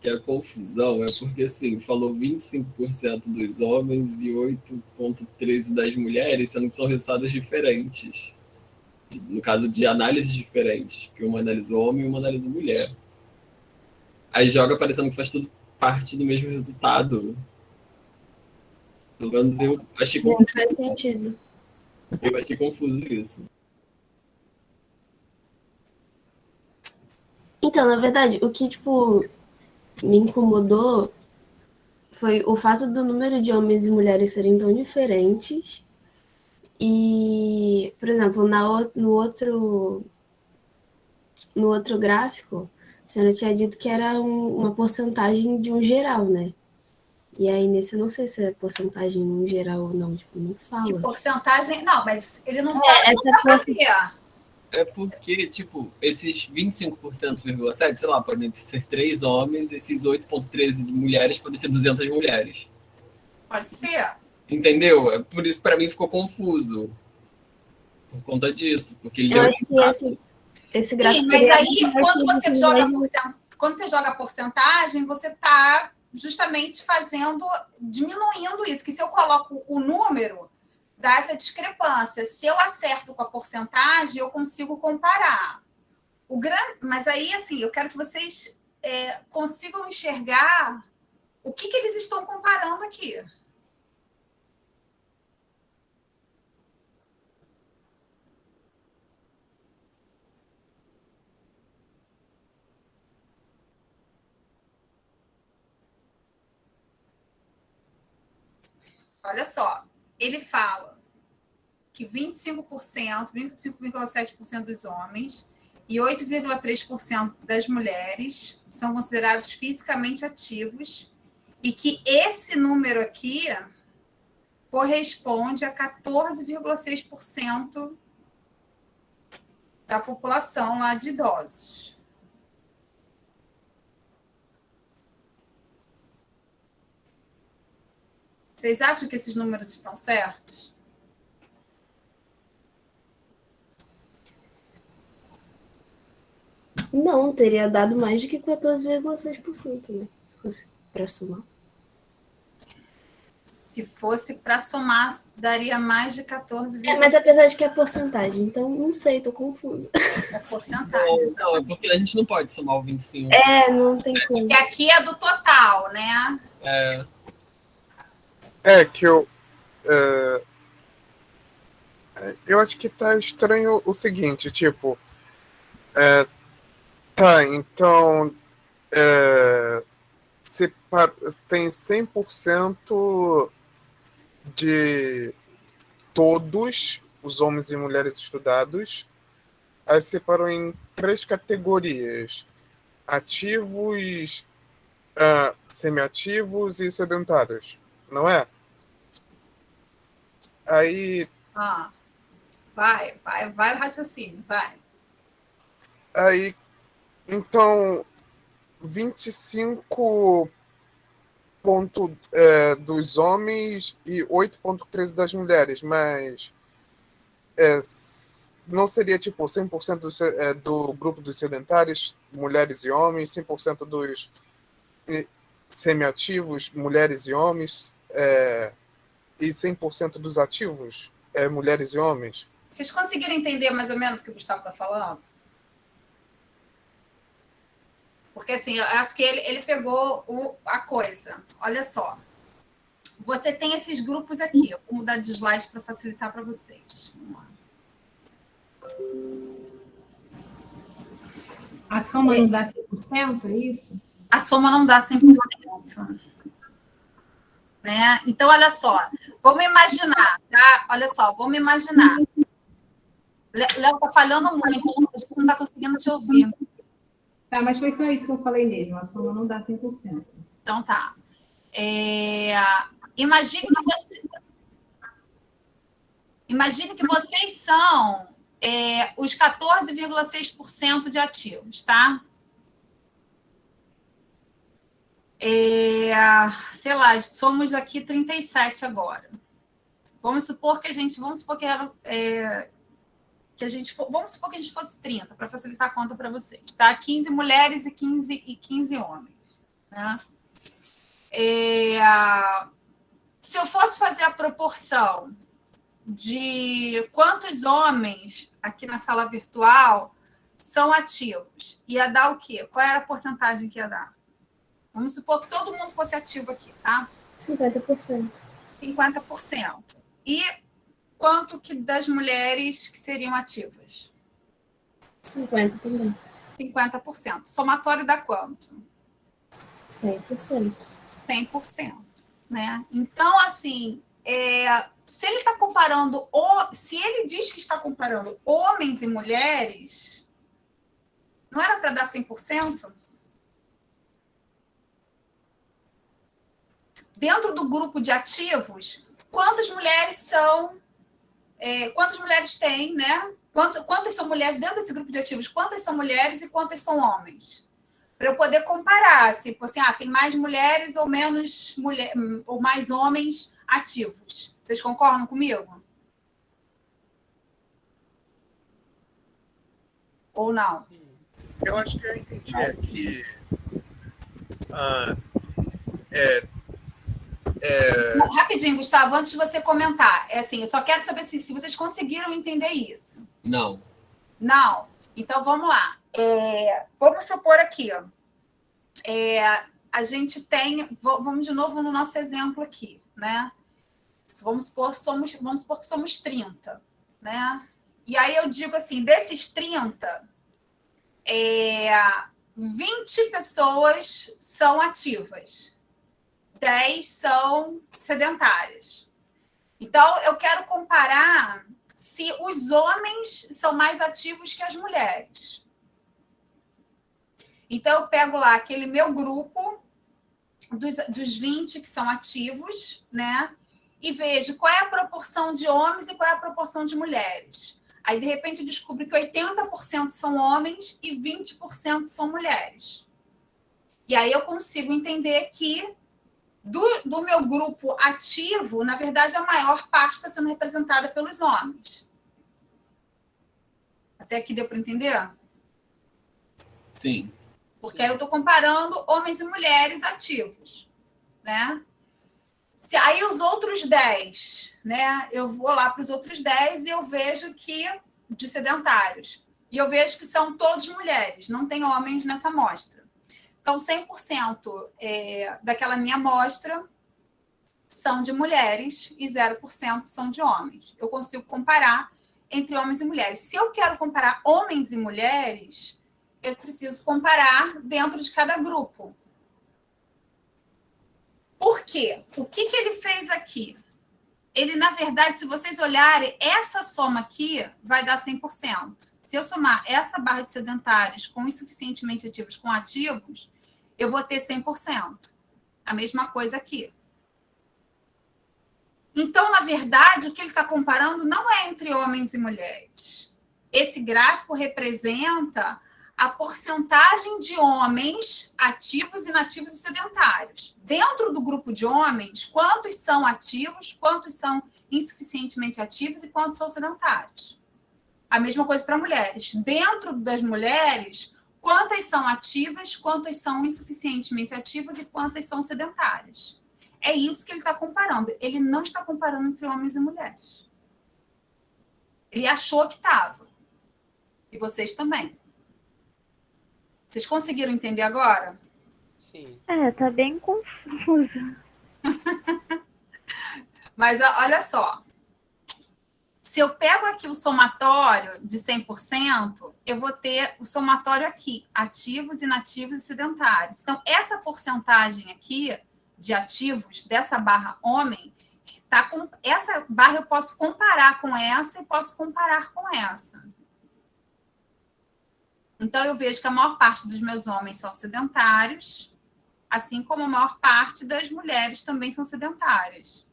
Speaker 4: que a confusão é porque, assim, falou 25% dos homens e 8,13% das mulheres, sendo que são resultados diferentes. No caso de análises diferentes, porque uma analisa homem e uma analisa mulher. Aí joga parecendo que faz tudo parte do mesmo resultado. Pelo menos eu achei
Speaker 3: Não
Speaker 4: confuso.
Speaker 3: faz sentido.
Speaker 4: Eu achei confuso isso.
Speaker 3: Então, na verdade, o que, tipo, me incomodou foi o fato do número de homens e mulheres serem tão diferentes. E, por exemplo, no outro gráfico, você não tinha dito que era uma porcentagem de um geral, né? E aí, nesse, eu não sei se é porcentagem em geral ou não, tipo, não
Speaker 2: Que
Speaker 3: fala.
Speaker 2: porcentagem? Não, mas ele não fala
Speaker 3: Essa
Speaker 2: para ver.
Speaker 4: É porque, tipo, esses 25,7%, sei lá, podem ser 3 homens, esses 8,13% de mulheres podem ser 200 mulheres.
Speaker 2: Pode ser.
Speaker 4: Entendeu? É por isso, para mim, ficou confuso. Por conta disso. Porque ele
Speaker 3: Eu
Speaker 4: deu
Speaker 3: acho que esse gráfico
Speaker 2: Sim, mas
Speaker 3: seria
Speaker 2: aí,
Speaker 3: muito mais
Speaker 2: quando você joga porcentagem, você está justamente diminuindo isso, que se eu coloco o número, dá essa discrepância. Se eu acerto com a porcentagem, eu consigo comparar. Mas aí, assim, eu quero que vocês consigam enxergar o que eles estão comparando aqui. Olha só, ele fala que 25,7% dos homens e 8,3% das mulheres são considerados fisicamente ativos e que esse número aqui corresponde a 14,6% da população lá de idosos. Vocês acham que esses números estão certos?
Speaker 3: Não, teria dado mais do que 14,6%, né? Se fosse para somar.
Speaker 2: Se fosse para somar, daria mais de 14,6%.
Speaker 3: Mas apesar de que é porcentagem, então não sei, tô confusa.
Speaker 2: É porcentagem.
Speaker 4: Não, é porque a gente não pode somar o 25.
Speaker 3: Não tem como.
Speaker 2: Porque aqui é do total, né?
Speaker 1: Que eu acho que tá estranho o seguinte, tipo, tá, então tem 100% de todos os homens e mulheres estudados, aí separou em 3 categorias: ativos, semiativos e sedentários, não é? Aí
Speaker 2: Vai o raciocínio, vai.
Speaker 1: Aí, então, 25 dos homens e 8,13 das mulheres, mas não seria tipo 100% do grupo dos sedentários, mulheres e homens, 100% dos semiativos, mulheres e homens, e 100% dos ativos, mulheres e homens?
Speaker 2: Vocês conseguiram entender mais ou menos o que o Gustavo está falando? Porque, assim, eu acho que ele pegou a coisa. Olha só. você tem esses grupos aqui. Eu vou mudar de slide para facilitar para vocês. Vamos lá.
Speaker 7: A soma não dá 100%, é isso?
Speaker 2: A soma não dá 100%. Né? Então, olha só. Vamos imaginar, tá? Olha só, vamos imaginar. Léo está falhando muito, a gente não está conseguindo te ouvir.
Speaker 7: Tá, mas foi só isso que eu falei mesmo. A soma não dá 100%.
Speaker 2: Então, tá. Imagine que vocês são os 14,6% de ativos, tá? Sei lá, somos aqui 37 agora. Vamos supor que a gente fosse 30, para facilitar a conta para vocês, tá? 15 mulheres e 15 homens, né? Se eu fosse fazer a proporção de quantos homens aqui na sala virtual são ativos, ia dar o quê? Qual era a porcentagem que ia dar? Vamos supor que todo mundo fosse ativo aqui, tá?
Speaker 3: 50%.
Speaker 2: 50%. E quanto que das mulheres que seriam ativas?
Speaker 3: 50% também.
Speaker 2: 50%. Somatório dá quanto?
Speaker 3: 100%.
Speaker 2: 100%. Né? Então, assim, se ele está comparando, se ele diz que está comparando homens e mulheres, não era para dar 100%? Dentro do grupo de ativos, quantas mulheres têm, né? Quantas são mulheres dentro desse grupo de ativos? Quantas são mulheres e quantas são homens? Para eu poder comparar, se assim, tem mais mulheres ou menos ou mais homens ativos. Vocês concordam comigo? Ou não?
Speaker 1: Eu acho que eu entendi aqui.
Speaker 2: Rapidinho, Gustavo, antes de você comentar. Eu só quero saber se vocês conseguiram entender isso.
Speaker 4: Não.
Speaker 2: Não? Então, vamos lá. Vamos supor aqui, ó. A gente tem... Vamos de novo no nosso exemplo aqui, né? Vamos supor que somos 30, né? E aí eu digo assim, desses 30, 20 pessoas são ativas. 10 são sedentárias. Então, eu quero comparar se os homens são mais ativos que as mulheres. Então, eu pego lá aquele meu grupo dos 20 que são ativos, né? E vejo qual é a proporção de homens e qual é a proporção de mulheres. Aí, de repente, eu descubro que 80% são homens e 20% são mulheres. E aí eu consigo entender que do meu grupo ativo, na verdade, a maior parte está sendo representada pelos homens. Até aqui deu para entender?
Speaker 4: Sim.
Speaker 2: Porque aí eu estou comparando homens e mulheres ativos, né? Aí os outros 10, né? Eu vou lá para os outros 10 e eu vejo que, de sedentários, e eu vejo que são todos mulheres, não tem homens nessa amostra. Então, 100% daquela minha amostra são de mulheres e 0% são de homens. Eu consigo comparar entre homens e mulheres. Se eu quero comparar homens e mulheres, eu preciso comparar dentro de cada grupo. Por quê? O que ele fez aqui? Ele, na verdade, se vocês olharem, essa soma aqui vai dar 100%. Se eu somar essa barra de sedentários com insuficientemente ativos com ativos, eu vou ter 100%. A mesma coisa aqui. Então, na verdade, o que ele está comparando não é entre homens e mulheres. Esse gráfico representa a porcentagem de homens ativos, inativos e sedentários. Dentro do grupo de homens, quantos são ativos, quantos são insuficientemente ativos e quantos são sedentários. A mesma coisa para mulheres. Dentro das mulheres, quantas são ativas, quantas são insuficientemente ativas e quantas são sedentárias. É isso que ele está comparando. Ele não está comparando entre homens e mulheres. Ele achou que estava. E vocês também. Vocês conseguiram entender agora?
Speaker 6: Sim.
Speaker 5: Tá bem confuso.
Speaker 2: Mas olha só, se eu pego aqui o somatório de 100%, eu vou ter o somatório aqui, ativos, inativos e sedentários. Então, essa porcentagem aqui de ativos dessa barra homem, essa barra eu posso comparar com essa e posso comparar com essa. Então, eu vejo que a maior parte dos meus homens são sedentários, assim como a maior parte das mulheres também são sedentárias.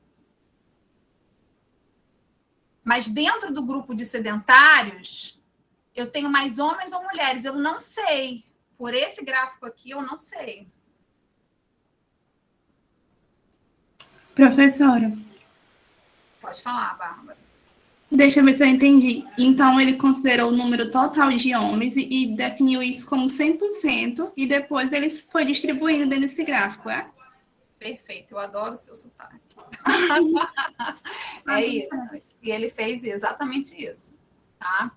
Speaker 2: Mas dentro do grupo de sedentários, eu tenho mais homens ou mulheres? Eu não sei. Por esse gráfico aqui, eu não sei.
Speaker 8: Professora,
Speaker 2: Pode falar, Bárbara.
Speaker 8: deixa eu ver se eu entendi. Então, ele considerou o número total de homens e definiu isso como 100%, e depois ele foi distribuindo dentro desse gráfico, é?
Speaker 2: Perfeito, eu adoro o seu sotaque. É isso. E ele fez exatamente isso, tá?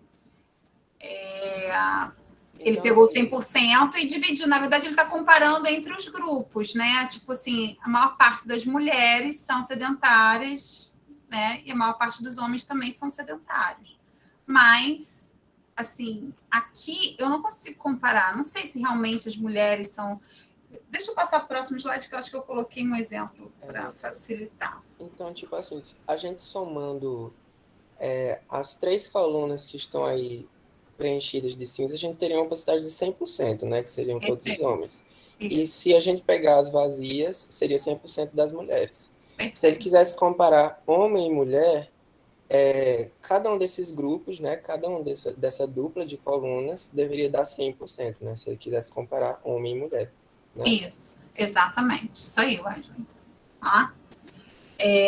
Speaker 2: Ele
Speaker 9: Então,
Speaker 2: pegou
Speaker 9: assim,
Speaker 2: 100% e dividiu. Na verdade, ele está comparando entre os grupos, né? Tipo assim, a maior parte das mulheres são sedentárias, né? E a maior parte dos homens também são sedentários. Mas, assim, aqui eu não consigo comparar. Não sei se realmente as mulheres são... Deixa eu passar para o próximo slide, que eu acho que eu coloquei um exemplo para facilitar.
Speaker 9: Então, tipo assim, a gente somando as 3 colunas que estão aí preenchidas de cinza, a gente teria uma porcentagem de 100%, né? Que seriam todos os homens. E se a gente pegar as vazias, seria 100% das mulheres. Se ele quisesse comparar homem e mulher, cada um desses grupos, né? Cada um dessa dupla de colunas deveria dar 100%, né? Se ele quisesse comparar homem e mulher. Né?
Speaker 2: Isso, exatamente. Isso aí, Wesley. Tá?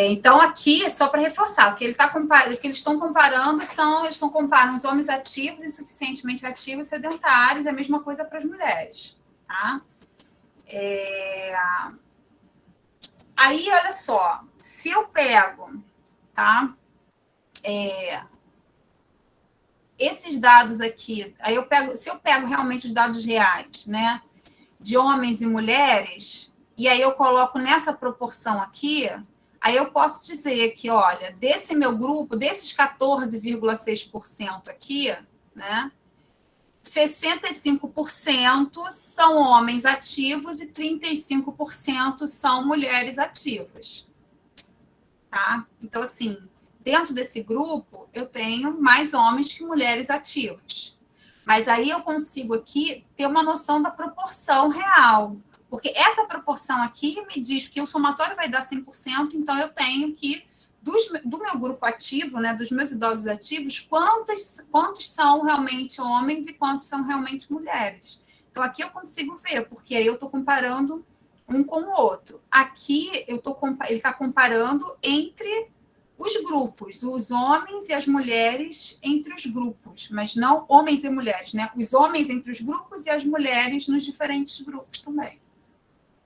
Speaker 2: Então, aqui, só para reforçar, o que, o que eles estão comparando eles comparando os homens ativos, insuficientemente ativos e sedentários, é a mesma coisa para as mulheres. Tá? Aí, olha só, se eu pego, tá? Esses dados aqui, se eu pego realmente os dados reais, né? De homens e mulheres, e aí eu coloco nessa proporção aqui, aí eu posso dizer que, olha, desse meu grupo, desses 14,6% aqui, né, 65% são homens ativos e 35% são mulheres ativas. Tá? Então, assim, dentro desse grupo, eu tenho mais homens que mulheres ativos. Mas aí eu consigo aqui ter uma noção da proporção real. Porque essa proporção aqui me diz que o somatório vai dar 100%, então eu tenho que, do meu grupo ativo, né, dos meus idosos ativos, quantos são realmente homens e quantos são realmente mulheres. Então aqui eu consigo ver, porque aí eu estou comparando um com o outro. Aqui ele está comparando entre os grupos, os homens e as mulheres entre os grupos, mas não homens e mulheres, né? Os homens entre os grupos e as mulheres nos diferentes grupos também.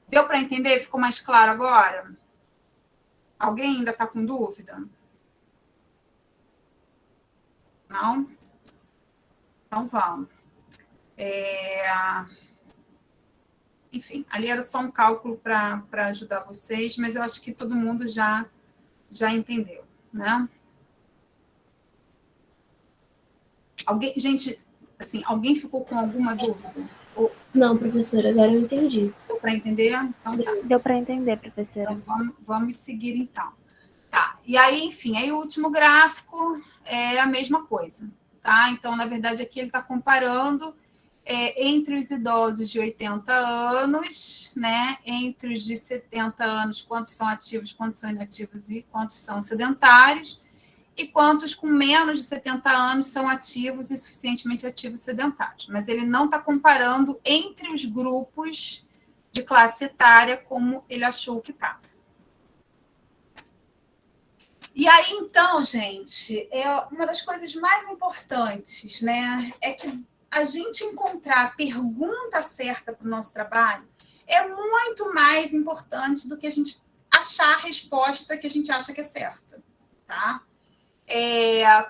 Speaker 2: Deu para entender? Ficou mais claro agora? Alguém ainda está com dúvida? Não? Então vamos. Enfim, ali era só um cálculo para ajudar vocês, mas eu acho que todo mundo já entendeu, né? Gente, assim, alguém ficou com alguma dúvida?
Speaker 3: Não, professora, agora eu entendi.
Speaker 2: Deu para entender? Então tá.
Speaker 5: Deu para entender, professora.
Speaker 2: Então vamos seguir então. Tá. E aí, enfim, aí o último gráfico é a mesma coisa, tá? Então, na verdade, aqui ele está comparando entre os idosos de 80 anos, né, entre os de 70 anos, quantos são ativos, quantos são inativos e quantos são sedentários, e quantos com menos de 70 anos são ativos e suficientemente ativos sedentários. Mas ele não está comparando entre os grupos de classe etária como ele achou que estava. E aí, então, gente, uma das coisas mais importantes, né, é que a gente encontrar a pergunta certa para o nosso trabalho é muito mais importante do que a gente achar a resposta que a gente acha que é certa, tá?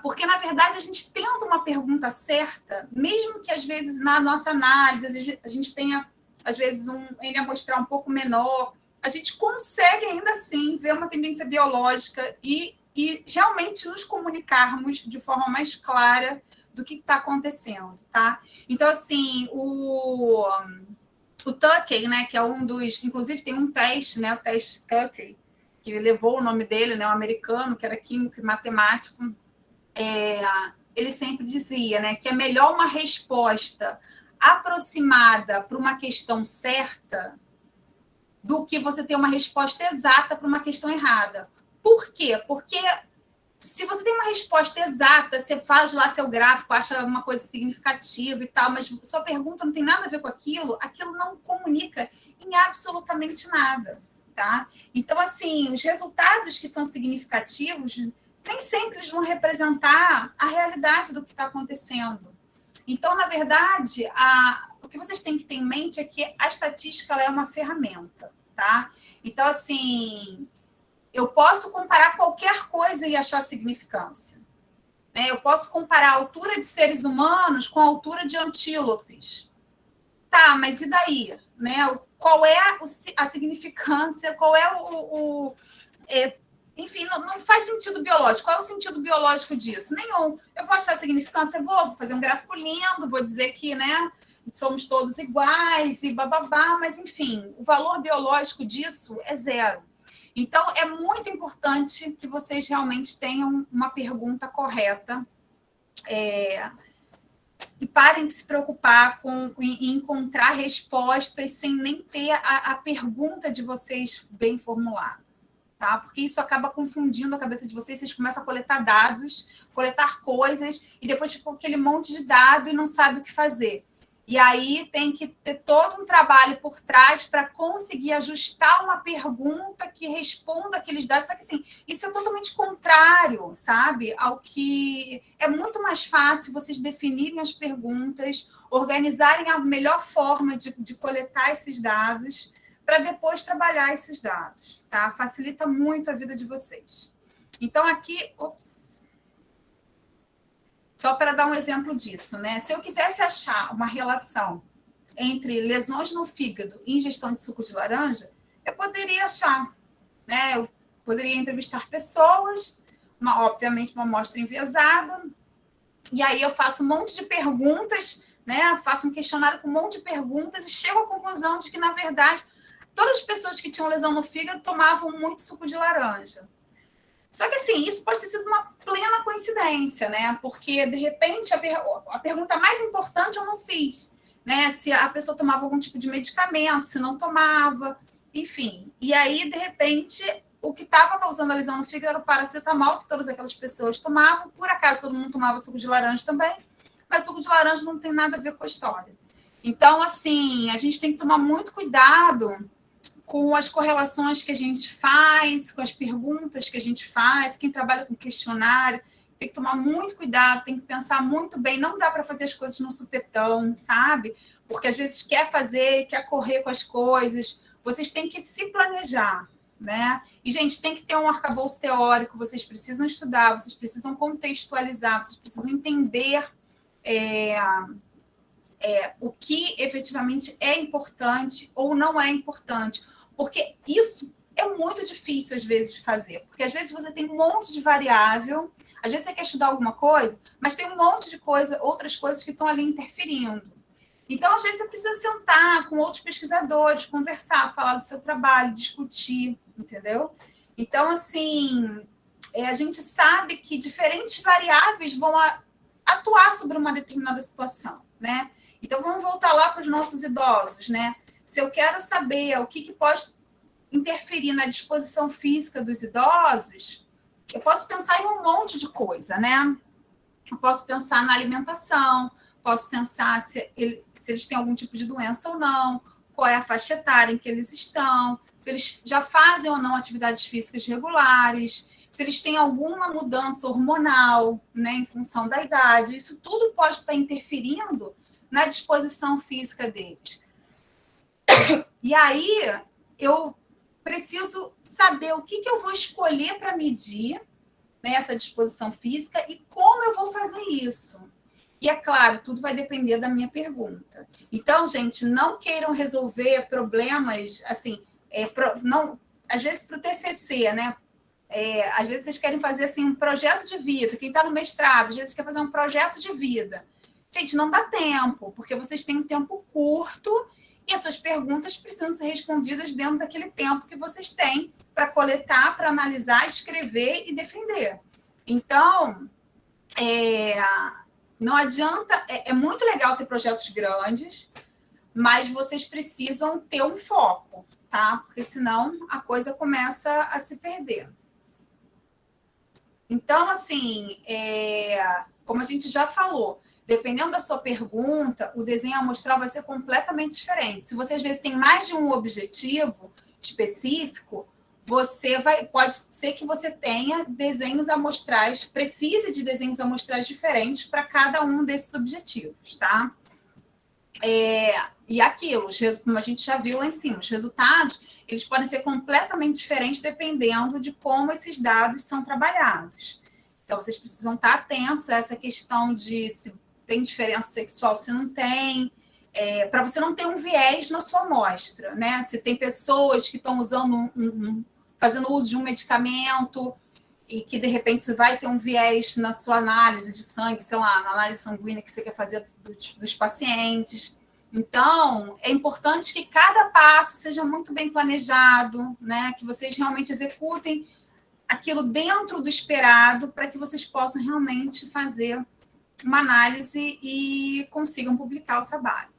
Speaker 2: Porque, na verdade, a gente tendo uma pergunta certa, mesmo que, às vezes, na nossa análise, a gente tenha, às vezes, um N amostral um pouco menor, a gente consegue ainda assim ver uma tendência biológica e realmente nos comunicarmos de forma mais clara do que está acontecendo, tá? Então, assim, o Tukey, né, que é um dos... Inclusive, tem um teste, né, o teste Tukey, que levou o nome dele, né, um americano, que era químico e matemático. Ele sempre dizia, né, que é melhor uma resposta aproximada para uma questão certa do que você ter uma resposta exata para uma questão errada. Por quê? Porque se você tem uma resposta exata, você faz lá seu gráfico, acha uma coisa significativa e tal, mas sua pergunta não tem nada a ver com aquilo, aquilo não comunica em absolutamente nada, tá? Então, assim, os resultados que são significativos nem sempre eles vão representar a realidade do que está acontecendo. Então, na verdade, o que vocês têm que ter em mente é que a estatística ela é uma ferramenta, tá? Então, assim, eu posso comparar qualquer coisa e achar significância, né? Eu posso comparar a altura de seres humanos com a altura de antílopes. Tá, mas e daí? Né? Qual é a significância? Qual é enfim, não faz sentido biológico. Qual é o sentido biológico disso? Nenhum. Eu vou achar significância, vou fazer um gráfico lindo, vou dizer que, né, somos todos iguais e bababá, mas, enfim, o valor biológico disso é zero. Então, é muito importante que vocês realmente tenham uma pergunta correta e parem de se preocupar em encontrar respostas sem nem ter a pergunta de vocês bem formulada. Tá? Porque isso acaba confundindo a cabeça de vocês começam a coletar dados, coletar coisas, e depois fica aquele monte de dado e não sabe o que fazer. E aí tem que ter todo um trabalho por trás para conseguir ajustar uma pergunta que responda aqueles dados. Só que, assim, isso é totalmente contrário, sabe? Ao que é muito mais fácil vocês definirem as perguntas, organizarem a melhor forma de coletar esses dados, para depois trabalhar esses dados, tá? Facilita muito a vida de vocês. Então, aqui, só para dar um exemplo disso, né? Se eu quisesse achar uma relação entre lesões no fígado e ingestão de suco de laranja, eu poderia achar, né? Eu poderia entrevistar pessoas, obviamente uma amostra enviesada, e aí eu faço um monte de perguntas, né? Faço um questionário com um monte de perguntas e chego à conclusão de que, na verdade, todas as pessoas que tinham lesão no fígado tomavam muito suco de laranja. Só que, assim, isso pode ter sido uma plena coincidência, né? Porque, de repente, a pergunta mais importante eu não fiz, né? Se a pessoa tomava algum tipo de medicamento, se não tomava, enfim. E aí, de repente, o que estava causando a lesão no fígado era o paracetamol, que todas aquelas pessoas tomavam. Por acaso, todo mundo tomava suco de laranja também, mas suco de laranja não tem nada a ver com a história. Então, assim, a gente tem que tomar muito cuidado com as correlações que a gente faz, com as perguntas que a gente faz. Quem trabalha com questionário tem que tomar muito cuidado, tem que pensar muito bem. Não dá para fazer as coisas no supetão, sabe? Porque às vezes quer fazer, quer correr com as coisas. Vocês têm que se planejar, né? E, gente, tem que ter um arcabouço teórico, vocês precisam estudar, vocês precisam contextualizar, vocês precisam entender o que efetivamente é importante ou não é importante. Porque isso é muito difícil, às vezes, de fazer. Porque, às vezes, você tem um monte de variável, às vezes você quer estudar alguma coisa, mas tem um monte de coisa, outras coisas que estão ali interferindo. Então, às vezes, você precisa sentar com outros pesquisadores, conversar, falar do seu trabalho, discutir, entendeu? Então, assim, a gente sabe que diferentes variáveis vão atuar sobre uma determinada situação, né? Então, vamos voltar lá para os nossos idosos, né? Se eu quero saber o que pode interferir na disposição física dos idosos, eu posso pensar em um monte de coisa, né? Eu posso pensar na alimentação, posso pensar se eles têm algum tipo de doença ou não, qual é a faixa etária em que eles estão, se eles já fazem ou não atividades físicas regulares, se eles têm alguma mudança hormonal, né, em função da idade. Isso tudo pode estar interferindo na disposição física deles. E aí, eu preciso saber o que eu vou escolher para medir, né, essa disposição física e como eu vou fazer isso. E, é claro, tudo vai depender da minha pergunta. Então, gente, não queiram resolver problemas, assim, não, às vezes para o TCC, né? Às vezes vocês querem fazer assim, um projeto de vida. Quem está no mestrado, às vezes quer fazer um projeto de vida. Gente, não dá tempo, porque vocês têm um tempo curto e as suas perguntas precisam ser respondidas dentro daquele tempo que vocês têm para coletar, para analisar, escrever e defender. Então, não adianta... É muito legal ter projetos grandes, mas vocês precisam ter um foco, tá? Porque senão a coisa começa a se perder. Então, assim, como a gente já falou, dependendo da sua pergunta, o desenho amostral vai ser completamente diferente. Se você, às vezes, tem mais de um objetivo específico, pode ser que você tenha desenhos amostrais, precise de desenhos amostrais diferentes para cada um desses objetivos, tá? E aquilo, como a gente já viu lá em cima, os resultados, eles podem ser completamente diferentes dependendo de como esses dados são trabalhados. Então, vocês precisam estar atentos a essa questão de se tem diferença sexual, se não tem, para você não ter um viés na sua amostra, né? Se tem pessoas que estão usando fazendo uso de um medicamento e que, de repente, você vai ter um viés na sua análise de sangue, sei lá, na análise sanguínea que você quer fazer dos pacientes. Então, é importante que cada passo seja muito bem planejado, né? Que vocês realmente executem aquilo dentro do esperado para que vocês possam realmente fazer uma análise e consigam publicar o trabalho.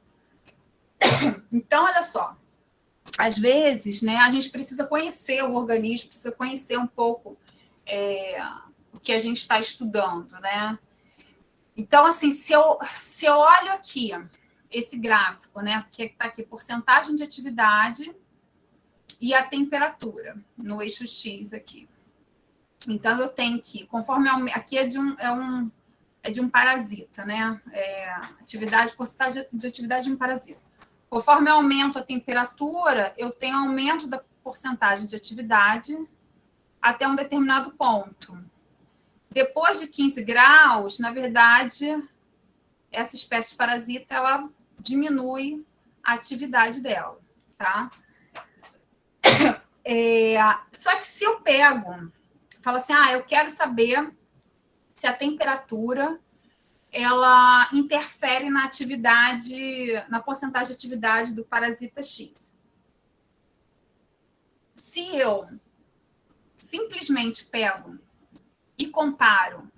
Speaker 2: Então, olha só, às vezes, né, a gente precisa conhecer o organismo, precisa conhecer um pouco o que a gente está estudando, né? Então, assim, se eu olho aqui esse gráfico, né, que está aqui, porcentagem de atividade e a temperatura no eixo X aqui. Então, eu tenho que, conforme aqui é de um parasita, né? Porcentagem de atividade de um parasita. Conforme eu aumento a temperatura, eu tenho aumento da porcentagem de atividade até um determinado ponto. Depois de 15 graus, na verdade, essa espécie de parasita, ela diminui a atividade dela, tá? Só que se eu falo assim, eu quero saber se a temperatura ela interfere na atividade, na porcentagem de atividade do parasita X. Se eu simplesmente pego e comparo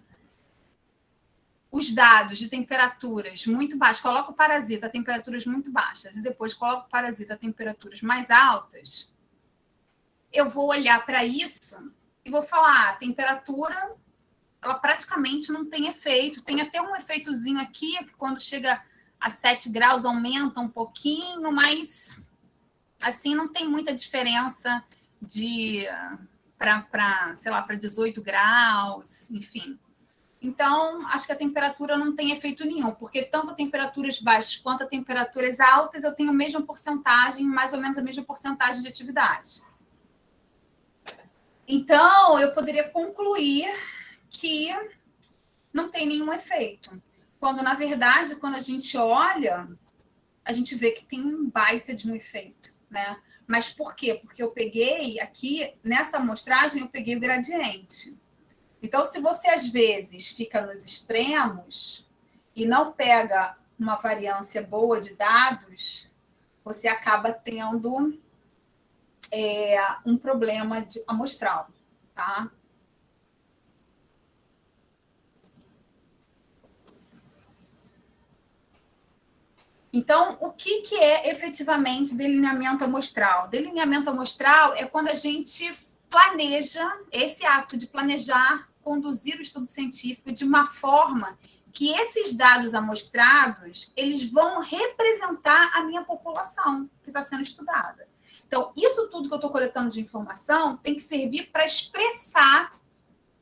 Speaker 2: os dados de temperaturas muito baixas, coloco o parasita a temperaturas muito baixas e depois coloco o parasita a temperaturas mais altas, eu vou olhar para isso e vou falar, a temperatura ela praticamente não tem efeito. Tem até um efeitozinho aqui, que quando chega a 7 graus aumenta um pouquinho, mas assim não tem muita diferença para 18 graus, enfim. Então, acho que a temperatura não tem efeito nenhum, porque tanto a temperaturas baixas quanto a temperaturas altas, eu tenho a mesma porcentagem, mais ou menos a mesma porcentagem de atividade. Então, eu poderia concluir que não tem nenhum efeito. Quando, na verdade, quando a gente olha, a gente vê que tem um baita de um efeito, né? Mas por quê? Porque eu peguei aqui, nessa amostragem, eu peguei o gradiente. Então, se você, às vezes, fica nos extremos e não pega uma variância boa de dados, você acaba tendo um problema amostral, tá? Então, o que é efetivamente delineamento amostral? Delineamento amostral é quando a gente planeja, esse ato de planejar, conduzir o estudo científico de uma forma que esses dados amostrados, eles vão representar a minha população que está sendo estudada. Então, isso tudo que eu estou coletando de informação tem que servir para expressar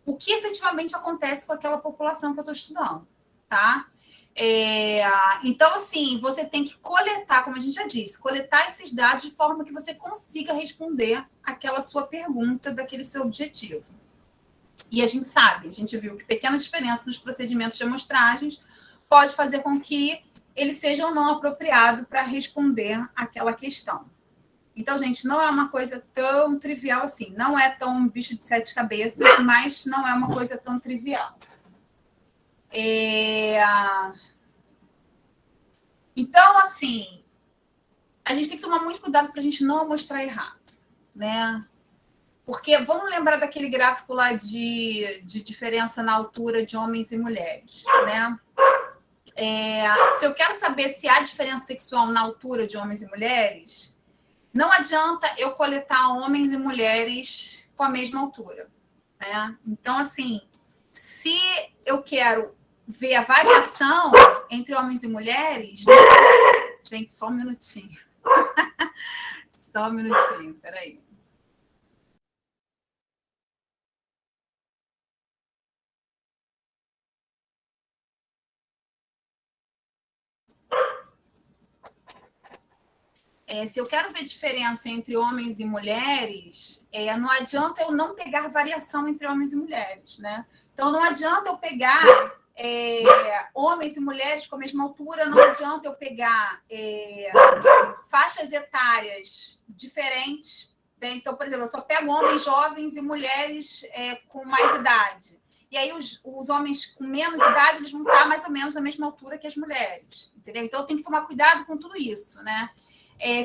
Speaker 2: o que efetivamente acontece com aquela população que eu estou estudando, tá? Então, assim, você tem que coletar, como a gente já disse, coletar esses dados de forma que você consiga responder aquela sua pergunta daquele seu objetivo. E a gente viu que pequenas diferenças nos procedimentos de amostragens pode fazer com que eles sejam não apropriados para responder aquela questão. Então, gente, não é uma coisa tão trivial assim. Não é tão um bicho de 7 cabeças, mas não é uma coisa tão trivial. Então, assim, a gente tem que tomar muito cuidado para a gente não mostrar errado, né? Porque vamos lembrar daquele gráfico lá de diferença na altura de homens e mulheres, né? Se eu quero saber se há diferença sexual na altura de homens e mulheres, não adianta eu coletar homens e mulheres com a mesma altura, né? Então, assim, se eu quero ver a variação entre homens e mulheres... Gente, só um minutinho. Só um minutinho, peraí. Se eu quero ver diferença entre homens e mulheres, não adianta eu não pegar variação entre homens e mulheres, né? Então, não adianta eu pegar homens e mulheres com a mesma altura, não adianta eu pegar faixas etárias diferentes, né? Então, por exemplo, eu só pego homens jovens e mulheres com mais idade. E aí, os homens com menos idade, eles vão estar mais ou menos na mesma altura que as mulheres, entendeu? Então, eu tenho que tomar cuidado com tudo isso, né?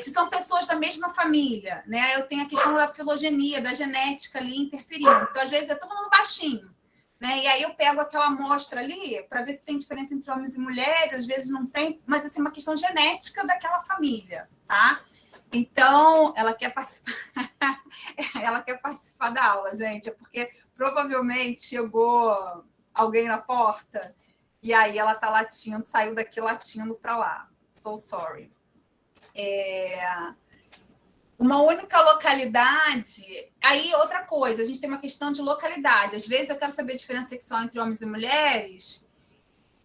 Speaker 2: Se são pessoas da mesma família, né? Eu tenho a questão da filogenia, da genética ali interferindo. Então, às vezes, é todo mundo baixinho, né? E aí eu pego aquela amostra ali para ver se tem diferença entre homens e mulheres, às vezes não tem, mas assim, uma questão genética daquela família, tá? Então, ela quer participar, ela quer participar da aula, gente, é porque provavelmente chegou alguém na porta e aí ela tá latindo, saiu daqui latindo para lá. So sorry. Uma única localidade. Aí, outra coisa, a gente tem uma questão de localidade. Às vezes eu quero saber a diferença sexual entre homens e mulheres,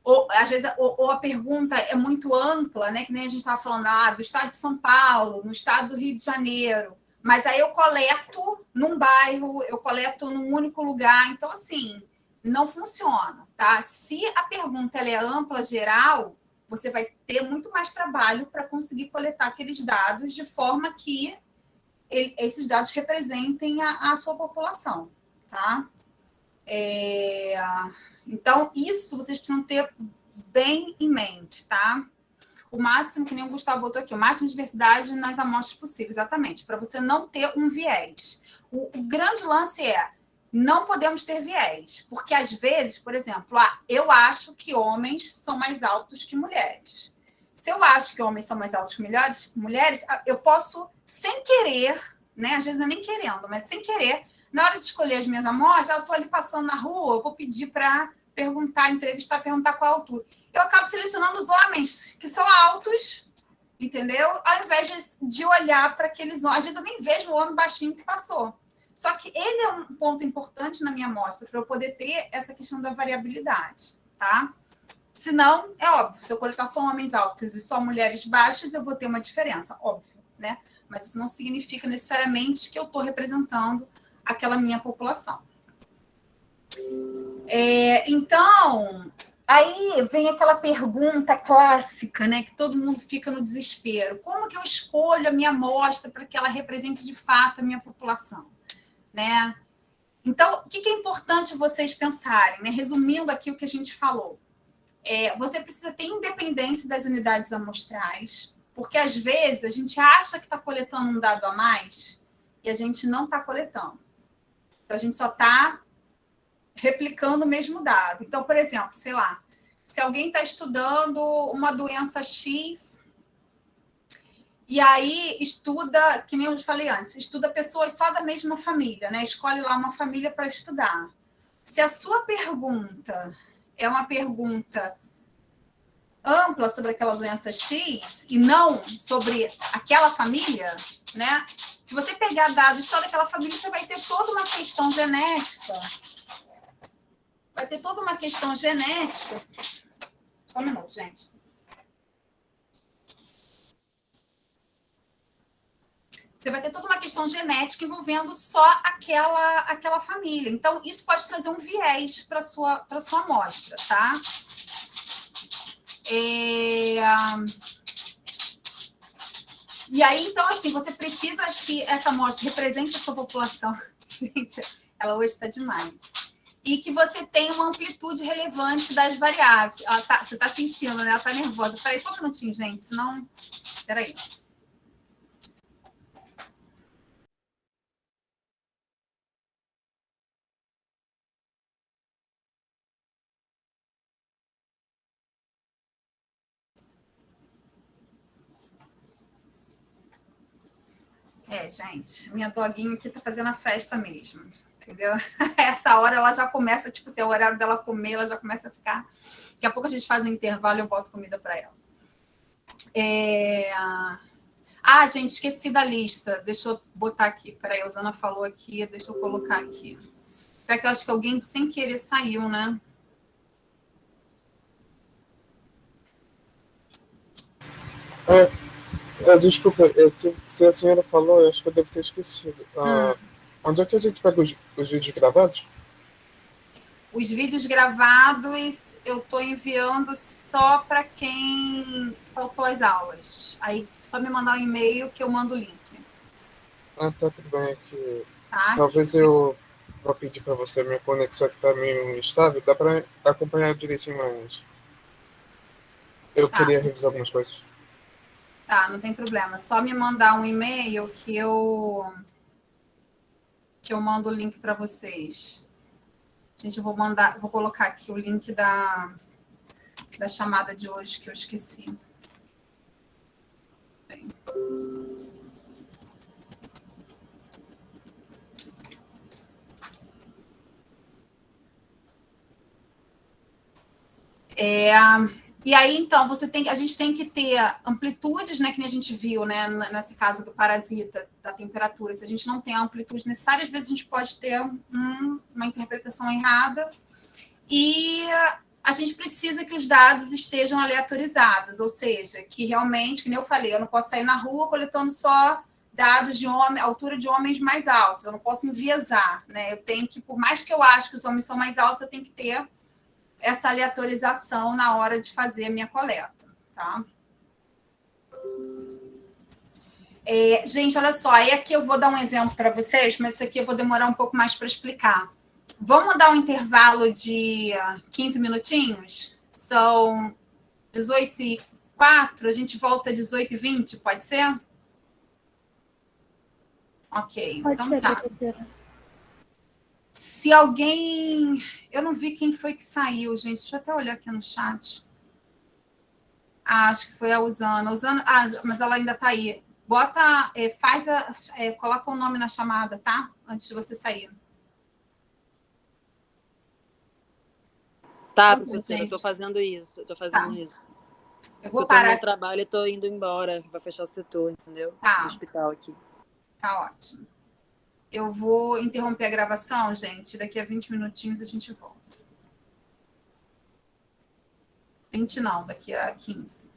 Speaker 2: ou às vezes ou a pergunta é muito ampla, né? Que nem a gente estava falando do estado de São Paulo, no estado do Rio de Janeiro. Mas aí eu coleto num bairro, eu coleto num único lugar. Então, assim, não funciona, tá? Se a pergunta ela é ampla, geral, você vai ter muito mais trabalho para conseguir coletar aqueles dados de forma que esses dados representem a sua população, tá? Então, isso vocês precisam ter bem em mente, tá? O máximo, que nem o Gustavo botou aqui, o máximo de diversidade nas amostras possíveis, exatamente, para você não ter um viés. O grande lance não podemos ter viés, porque às vezes, por exemplo, eu acho que homens são mais altos que mulheres. Se eu acho que homens são mais altos que mulheres, eu posso, sem querer, né? Às vezes não é nem querendo, mas sem querer, na hora de escolher as minhas amostras, eu estou ali passando na rua, eu vou pedir para perguntar, entrevistar, perguntar qual a altura. Eu acabo selecionando os homens que são altos, entendeu? Ao invés de olhar para aqueles homens. Às vezes eu nem vejo o homem baixinho que passou. Só que ele é um ponto importante na minha amostra para eu poder ter essa questão da variabilidade, tá? Senão, é óbvio, se eu coletar só homens altos e só mulheres baixas, eu vou ter uma diferença, óbvio, né? Mas isso não significa necessariamente que eu estou representando aquela minha população. Então, aí vem aquela pergunta clássica, né? Que todo mundo fica no desespero. Como que eu escolho a minha amostra para que ela represente de fato a minha população? Né? Então, o que é importante vocês pensarem, né? Resumindo aqui o que a gente falou, você precisa ter independência das unidades amostrais, porque às vezes a gente acha que está coletando um dado a mais e a gente não está coletando. Então, a gente só está replicando o mesmo dado. Então, por exemplo, sei lá, se alguém está estudando uma doença X, e aí estuda, que nem eu falei antes, estuda pessoas só da mesma família, né? Escolhe lá uma família para estudar. Se a sua pergunta é uma pergunta ampla sobre aquela doença X e não sobre aquela família, né? Se você pegar dados só daquela família, você vai ter toda uma questão genética. Vai ter toda uma questão genética. Só um minuto, gente. Você vai ter toda uma questão genética envolvendo só aquela família. Então, isso pode trazer um viés para a sua amostra, tá? E aí, então, assim, você precisa que essa amostra represente a sua população. Gente, ela hoje está demais. E que você tenha uma amplitude relevante das variáveis. Você está sentindo, né? Ela está nervosa. Peraí, só um minutinho, gente, senão... Peraí. Gente, minha doguinha aqui tá fazendo a festa mesmo, entendeu? Essa hora ela já começa, tipo assim, é o horário dela comer, ela já começa a ficar... Daqui a pouco a gente faz um intervalo e eu boto comida para ela. Gente, esqueci da lista. Deixa eu botar aqui. Peraí, a Osana falou aqui, deixa eu colocar aqui. Porque eu acho que alguém sem querer saiu, né?
Speaker 1: Desculpa, se a senhora falou, eu acho que eu devo ter esquecido. Onde é que a gente pega os vídeos gravados?
Speaker 2: Os vídeos gravados eu estou enviando só para quem faltou as aulas. Aí só me mandar um e-mail que eu mando o link.
Speaker 1: Tá, tudo bem. Aqui.
Speaker 2: Tá?
Speaker 1: Talvez eu vou pedir para você, minha conexão aqui está meio instável, dá para acompanhar direitinho, mas eu queria revisar algumas coisas.
Speaker 2: Tá, não tem problema. Só me mandar um e-mail que eu mando o link para vocês. Gente, eu vou colocar aqui o link da chamada de hoje que eu esqueci. Bem. E aí, então, a gente tem que ter amplitudes, né, que nem a gente viu, né, nesse caso do parasita, da temperatura. Se a gente não tem a amplitude necessária, às vezes a gente pode ter uma interpretação errada. E a gente precisa que os dados estejam aleatorizados, ou seja, que realmente, que nem eu falei, eu não posso sair na rua coletando só dados de altura de homens mais altos, eu não posso enviesar, né? Eu tenho que, por mais que eu ache que os homens são mais altos, eu tenho que ter essa aleatorização na hora de fazer a minha coleta, tá? Gente, olha só, aí aqui eu vou dar um exemplo para vocês, mas isso aqui eu vou demorar um pouco mais para explicar. Vamos dar um intervalo de 15 minutinhos? São 18h04, a gente volta às 18h20, pode ser? Ok,
Speaker 5: Pode
Speaker 2: então
Speaker 5: ser,
Speaker 2: tá.
Speaker 5: professora.
Speaker 2: Se alguém... Eu não vi quem foi que saiu, gente. Deixa eu até olhar aqui no chat. Acho que foi a Usana. Mas ela ainda está aí. Bota, coloca o nome na chamada, tá? Antes de você sair.
Speaker 6: Tá,
Speaker 2: Tá,
Speaker 6: professora, eu tô
Speaker 2: gente.
Speaker 6: fazendo isso.
Speaker 2: Eu vou
Speaker 6: Eu tô
Speaker 2: parar.
Speaker 6: no trabalho e tô indo embora. Vai fechar o setor, entendeu?
Speaker 2: Tá.
Speaker 6: Do hospital aqui.
Speaker 2: Tá ótimo. Eu vou interromper a gravação, gente. Daqui a 20 minutinhos a gente volta. 20 não, daqui a 15.